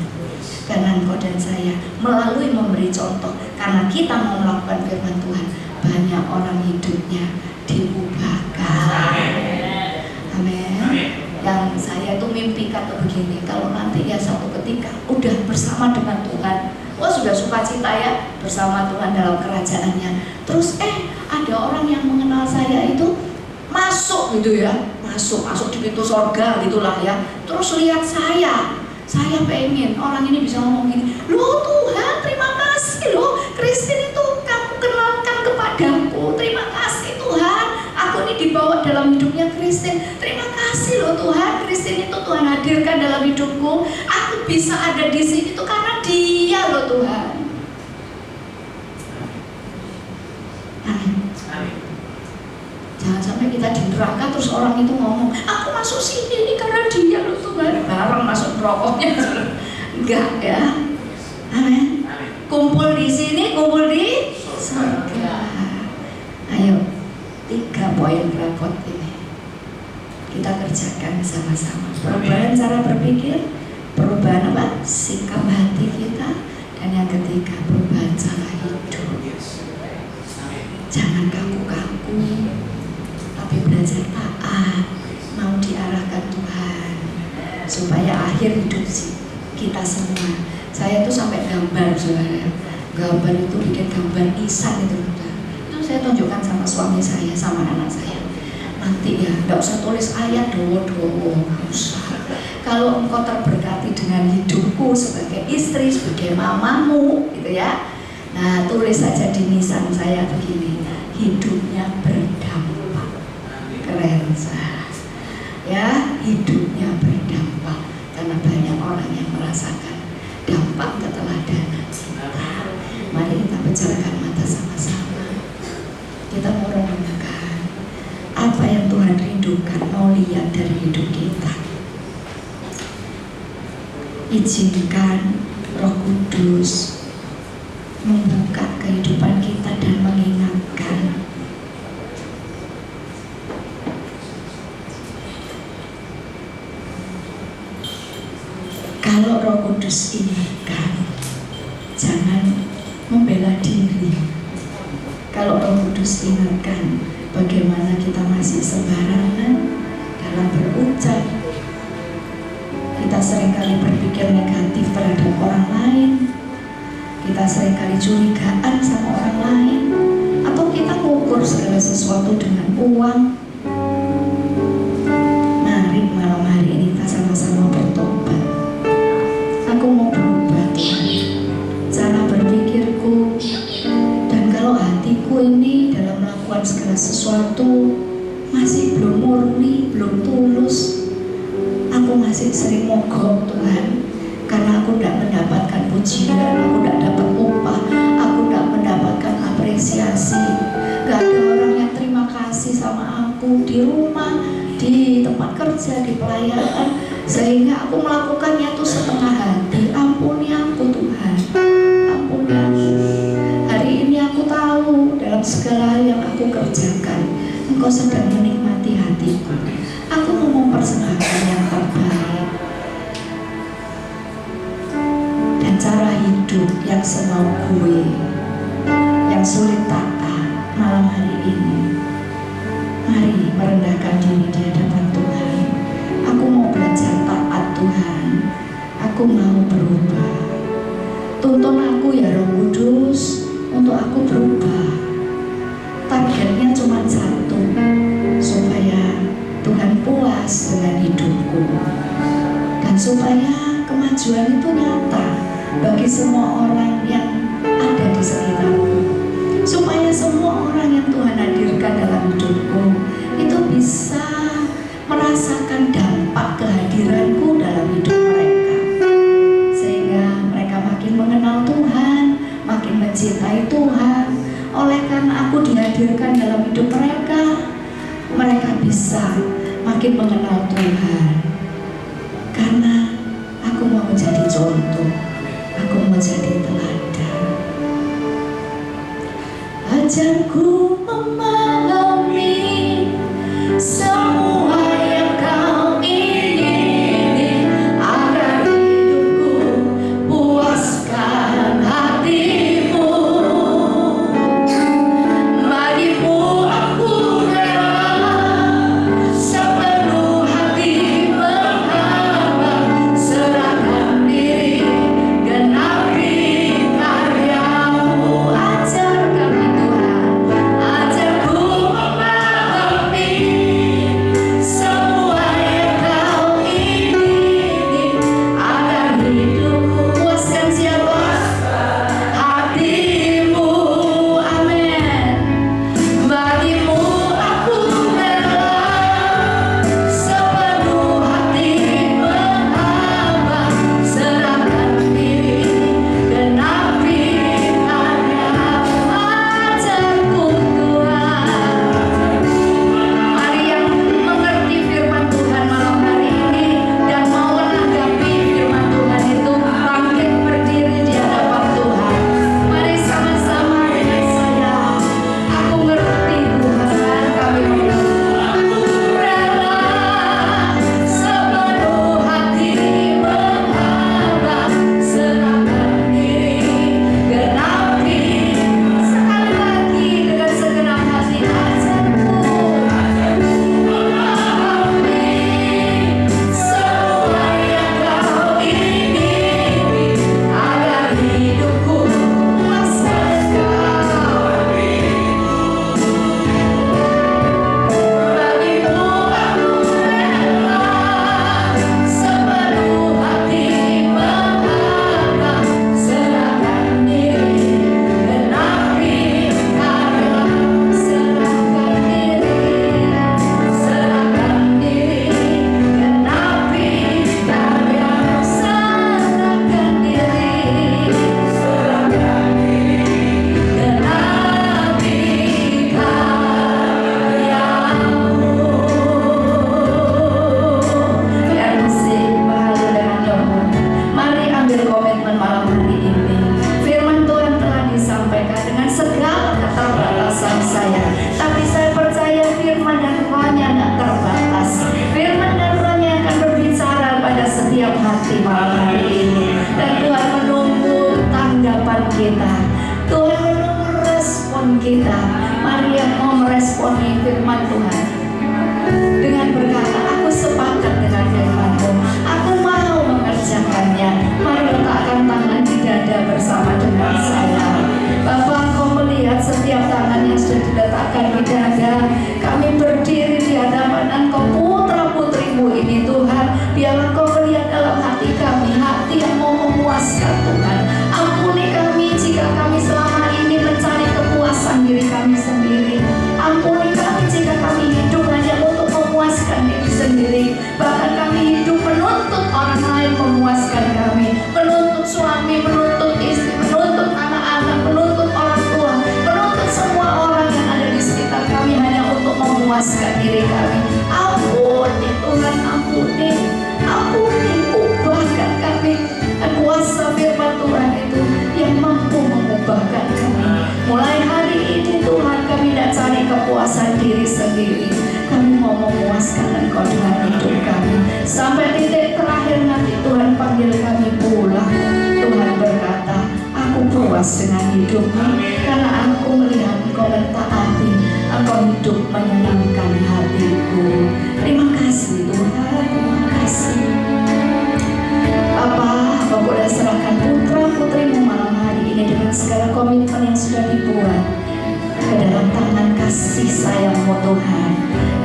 Karena engkau dan saya melalui memberi contoh, karena kita mau melakukan firman Tuhan, banyak orang hidupnya diubahkan. Amin. Yang saya itu mimpikan tuh begini, kalau nanti ya satu ketika udah bersama dengan Tuhan, wah sudah sukacita ya bersama Tuhan dalam kerajaannya. Terus ada orang yang mengenal saya itu masuk gitu ya, masuk di pintu sorga gitulah ya. Terus lihat saya pengen orang ini bisa ngomong gini, loh Tuhan terima kasih loh, Christine itu kamu kenalkan kepadaku, terima kasih Tuhan, aku ini dibawa dalam hidupnya Christine, terima kasih loh Tuhan, Christine itu Tuhan hadirkan dalam hidupku, aku bisa ada di sini itu karena Dia loh Tuhan. Amin. Jangan sampai kita di neraka terus orang itu ngomong, aku masuk sini ini karena Dia loh Tuhan, bareng masuk nerokoknya. Enggak ya. Amin. Kumpul di sini, kumpul di surga. Ayo, 3 poin rapot ini kita kerjakan sama-sama. Perubahan cara berpikir, perubahan apa? Sikap hati kita, dan yang ketiga perubahan cara hidup. Jangan kaku-kaku, tapi belajar taat, mau diarahkan Tuhan supaya akhir hidup kita semua. Saya tuh sampai gambar saudara, gambar itu bikin gambar nisan itu saya tunjukkan sama suami saya, sama anak saya. Nanti ya, nggak usah tulis ayat dowo-dowo, nggak usah. Kalau engkau terberkati dengan hidupku sebagai istri, sebagai mamamu, gitu ya. Nah, tulis saja di nisan saya begini, hidupnya berdampak. Keren sah. Ya, hidupnya berdampak karena banyak orang yang merasakan dampak keteladanan kita. Mari kita pejamkan mata sama-sama. Kita mau renungkan apa yang Tuhan rindukan, mau lihat dari hidup kita. Izinkan Roh Kudus membuka kehidupan kita dan mengingatkan kalau Roh Kudus ingatkan, jangan Kalau Roh Kudus ingatkan bagaimana kita masih sembarangan dalam berucap, kita seringkali berpikir negatif terhadap orang lain, kita seringkali curigaan sama orang lain, atau kita mengukur segala sesuatu dengan uang. Mari malam hari ini kita sama-sama bertobat. Aku mau berubah Tuhan, cara berpikirku, dan kalau hatiku ini dalam melakukan segala sesuatu masih belum murni, belum tulus, aku masih sering mogok Tuhan, karena aku tidak mendapatkan pujian, aku tidak dapat upah, aku tidak mendapatkan apresiasi. Gak ada orang yang terima kasih sama aku di rumah, di tempat kerja, di pelayanan, sehingga aku melakukannya tuh setengah hati. Ampuni aku Tuhan, ampuni aku. Hari ini aku tahu dalam segala hal yang aku kerjakan, Engkau sedang menikmati hatiku. Aku mau mempersembahkan yang terbaik dan cara hidup yang semau gue, yang sulit taat malam hari ini. Mari merendahkan diri di hadapan Tuhan. Aku mau belajar taat Tuhan. Aku mau berubah. Tuntun aku ya Roh Kudus untuk aku berubah. Targetnya cuma satu, supaya Tuhan puas dengan hidupku, dan supaya kemajuan itu nyata bagi semua orang yang ada di sekitarku, supaya semua orang yang Tuhan hadirkan dalam hidupku itu bisa merasakan dampak kehadiranku dalam hidup mereka, sehingga mereka makin mengenal Tuhan, makin mencintai Tuhan. Oleh karena aku dihadirkan dalam hidup mereka, mereka bisa makin mengenal Tuhan. Karena aku mau menjadi contoh, aku mau jadi teladan. Ajarku memahami semua yang kau ingini, agar hidupku puaskan hatimu. Bagimu aku rela sepenuh hati menghamba, serahkan diri, genapi karyamu. Ajarkan Tuhan, ajarku memahami semua yang kau ingini, agar hidupku puaskan siapa? Hatimu. Amin. Bagimu aku rela sepenuh hati menghamba, serahkan diri, genapi karyamu. Ajarku Tuhan. Mari yang mengerti firman Tuhan malam hari ini dan mau menanggapi firman Tuhan itu bangkit berdiri di hadapan Tuhan. Mari sama-sama dengan saya. Aku ngerti Tuhan, kami mengerti. Aku rela sepenuh hati menghamba, serahkan diri, genapi. Sekali lagi dengan segenap hati. Ajarku memahami semua yang kau ingini, agar hidupku puaskan kau. Bagimu aku rela sepenuh hati menghamba, serahkan diri, genapi karyamu. Serahkan diri, serahkan diri, genapi karyamu. Serahkan diri, serahkan diri, genapi karyamu. Biar musik bahagia dengan lembut. Mari ambil komitmen malam hari ini. Firman Tuhan telah disampaikan dengan segala keterbatasan saya, tapi saya percaya firman dan rohnya tidak terbatas. Firman dan rohnya akan berbicara pada setiap hati malam hari ini, dan Tuhan menunggu tanggapan kita, Tuhan menunggu respon kita. dada. Kami berdiri di hadapan Engkau, putra-putrimu ini Tuhan. Biarlah Engkau melihat dalam hati kami, hati yang mau memuaskan Tuhan. Ampuni kami jika kami selama ini mencari kepuasan diri kami sendiri. Ampuni kami jika kami hidup hanya untuk memuaskan diri sendiri. Bahkan kami hidup menuntut orang lain memuaskan kami, menuntut suami, menuntut istri, menuntut anak-anak, menuntut orang tua, menuntut semua orang yang ada di sekitar kami hanya untuk memuaskan diri kami. Ampuni Tuhan, ampuni, ampuni, ubahkan kami. Dan kuasa firman Tuhan itu yang mampu mengubahkan kami. Mulai hari ini Tuhan, kami tidak cari kepuasan diri sendiri. Kami mau memuaskan Engkau dalam hidup kami. Sampai titik terakhir nanti Tuhan panggil kami pulang. Tuhan berkata, aku puas dengan hidupmu karena aku melihat Engkau mentaati, Engkau hidup menyenangkan hatiku. Terima kasih Tuhan, terima kasih. Bapak boleh serahkan putra-putrimu malam hari ini dengan segala komitmen yang sudah dibuat ke dalam tangan kasih sayang-Mu Tuhan.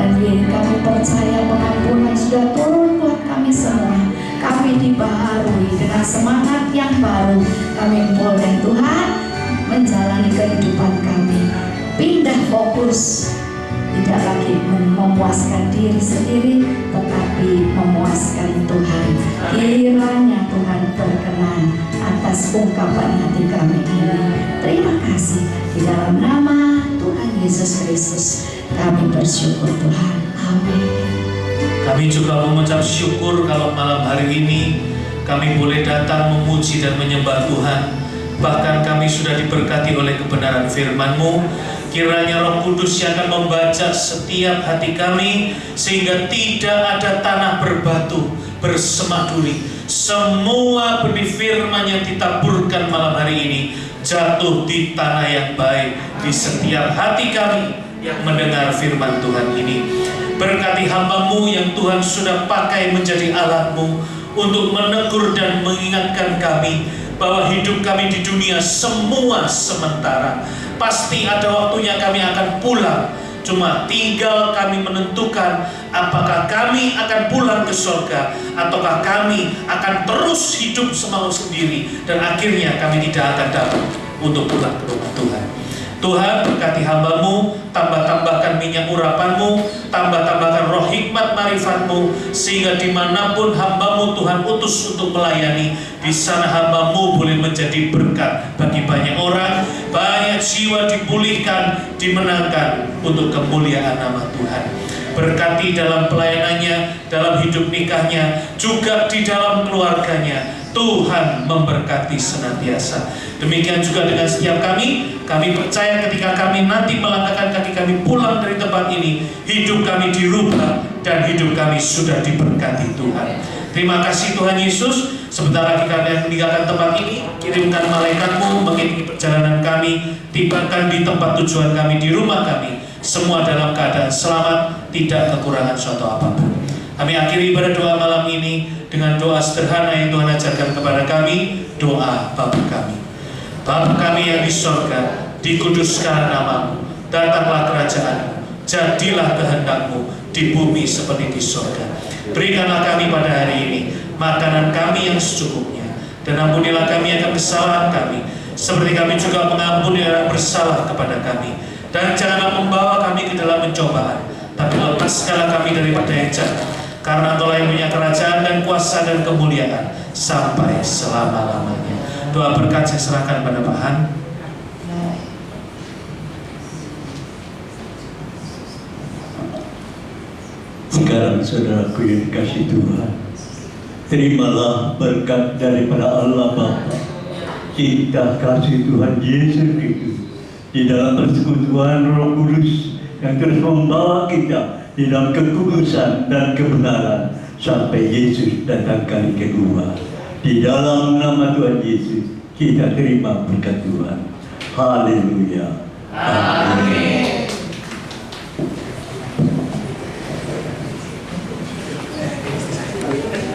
Dan kami percaya pengampunan sudah turun buat kami semua. Kami dibaharui dengan semangat yang baru. Kami boleh Tuhan menjalani kehidupan kami. Pindah fokus, tidak lagi memuaskan diri sendiri, tetapi memuaskan Tuhan. Kiranya Tuhan berkenan atas ungkapan hati kami ini. Terima kasih. Di dalam nama Tuhan Yesus Kristus kami bersyukur Tuhan. Amin. Kami juga mengucap syukur kalau malam hari ini kami boleh datang memuji dan menyembah Tuhan. Bahkan kami sudah diberkati oleh kebenaran firman-Mu. Kiranya Roh Kudus yang akan membaca setiap hati kami, sehingga tidak ada tanah berbatu bersemak duri. Semua benih firman yang ditaburkan malam hari ini jatuh di tanah yang baik di setiap hati kami yang mendengar firman Tuhan ini. Berkati hamba-Mu yang Tuhan sudah pakai menjadi alat-Mu untuk menegur dan mengingatkan kami bahwa hidup kami di dunia semua sementara. Pasti ada waktunya kami akan pulang. Cuma tinggal kami menentukan apakah kami akan pulang ke surga ataukah kami akan terus hidup semau sendiri dan akhirnya kami tidak akan dapat untuk pulang ke rumah Tuhan. Tuhan, berkati hamba-Mu, tambah-tambahkan minyak urapan-Mu, tambah-tambahkan roh hikmat marifat-Mu, sehingga dimanapun hamba-Mu Tuhan utus untuk melayani, di sana hamba-Mu boleh menjadi berkat bagi banyak orang, banyak jiwa dipulihkan, dimenangkan untuk kemuliaan nama Tuhan. Berkati dalam pelayanannya, dalam hidup nikahnya, juga di dalam keluarganya. Tuhan memberkati senantiasa. Demikian juga dengan setiap kami percaya ketika kami nanti melangkahkan kaki kami pulang dari tempat ini, hidup kami dirubah dan hidup kami sudah diberkati Tuhan. Terima kasih Tuhan Yesus. Sebentar lagi kami akan meninggalkan tempat ini. Kirimkan malaikat-Mu mengiringi perjalanan kami, tibakan di tempat tujuan kami, di rumah kami, semua dalam keadaan selamat, tidak kekurangan suatu apapun. Kami akhiri ibadah doa malam ini dengan doa sederhana yang Tuhan ajarkan kepada kami, doa Bapa kami. Bapa kami yang di sorga, dikuduskan nama-Mu, datanglah kerajaan-Mu, jadilah kehendak-Mu di bumi seperti di sorga. Berikanlah kami pada hari ini makanan kami yang secukupnya, dan ampunilah kami akan kesalahan kami, seperti kami juga mengampuni orang bersalah kepada kami. Dan janganlah membawa kami ke dalam pencobaan, tapi lepaskanlah kami daripada yang jahat. Karena Engkau yang punya kerajaan dan kuasa dan kemuliaan sampai selama-lamanya. Doa berkat saya serahkan pada Pak Han. Sekarang saudaraku yang dikasih Tuhan, terimalah berkat daripada Allah Bapa, cinta kasih Tuhan Yesus Kristus, di dalam persekutuan Roh Kudus yang terus membawa kita di dalam kekudusan dan kebenaran sampai Yesus datang kali kedua. Di dalam nama Tuhan Yesus kita terima berkat Tuhan. Haleluya. Amin.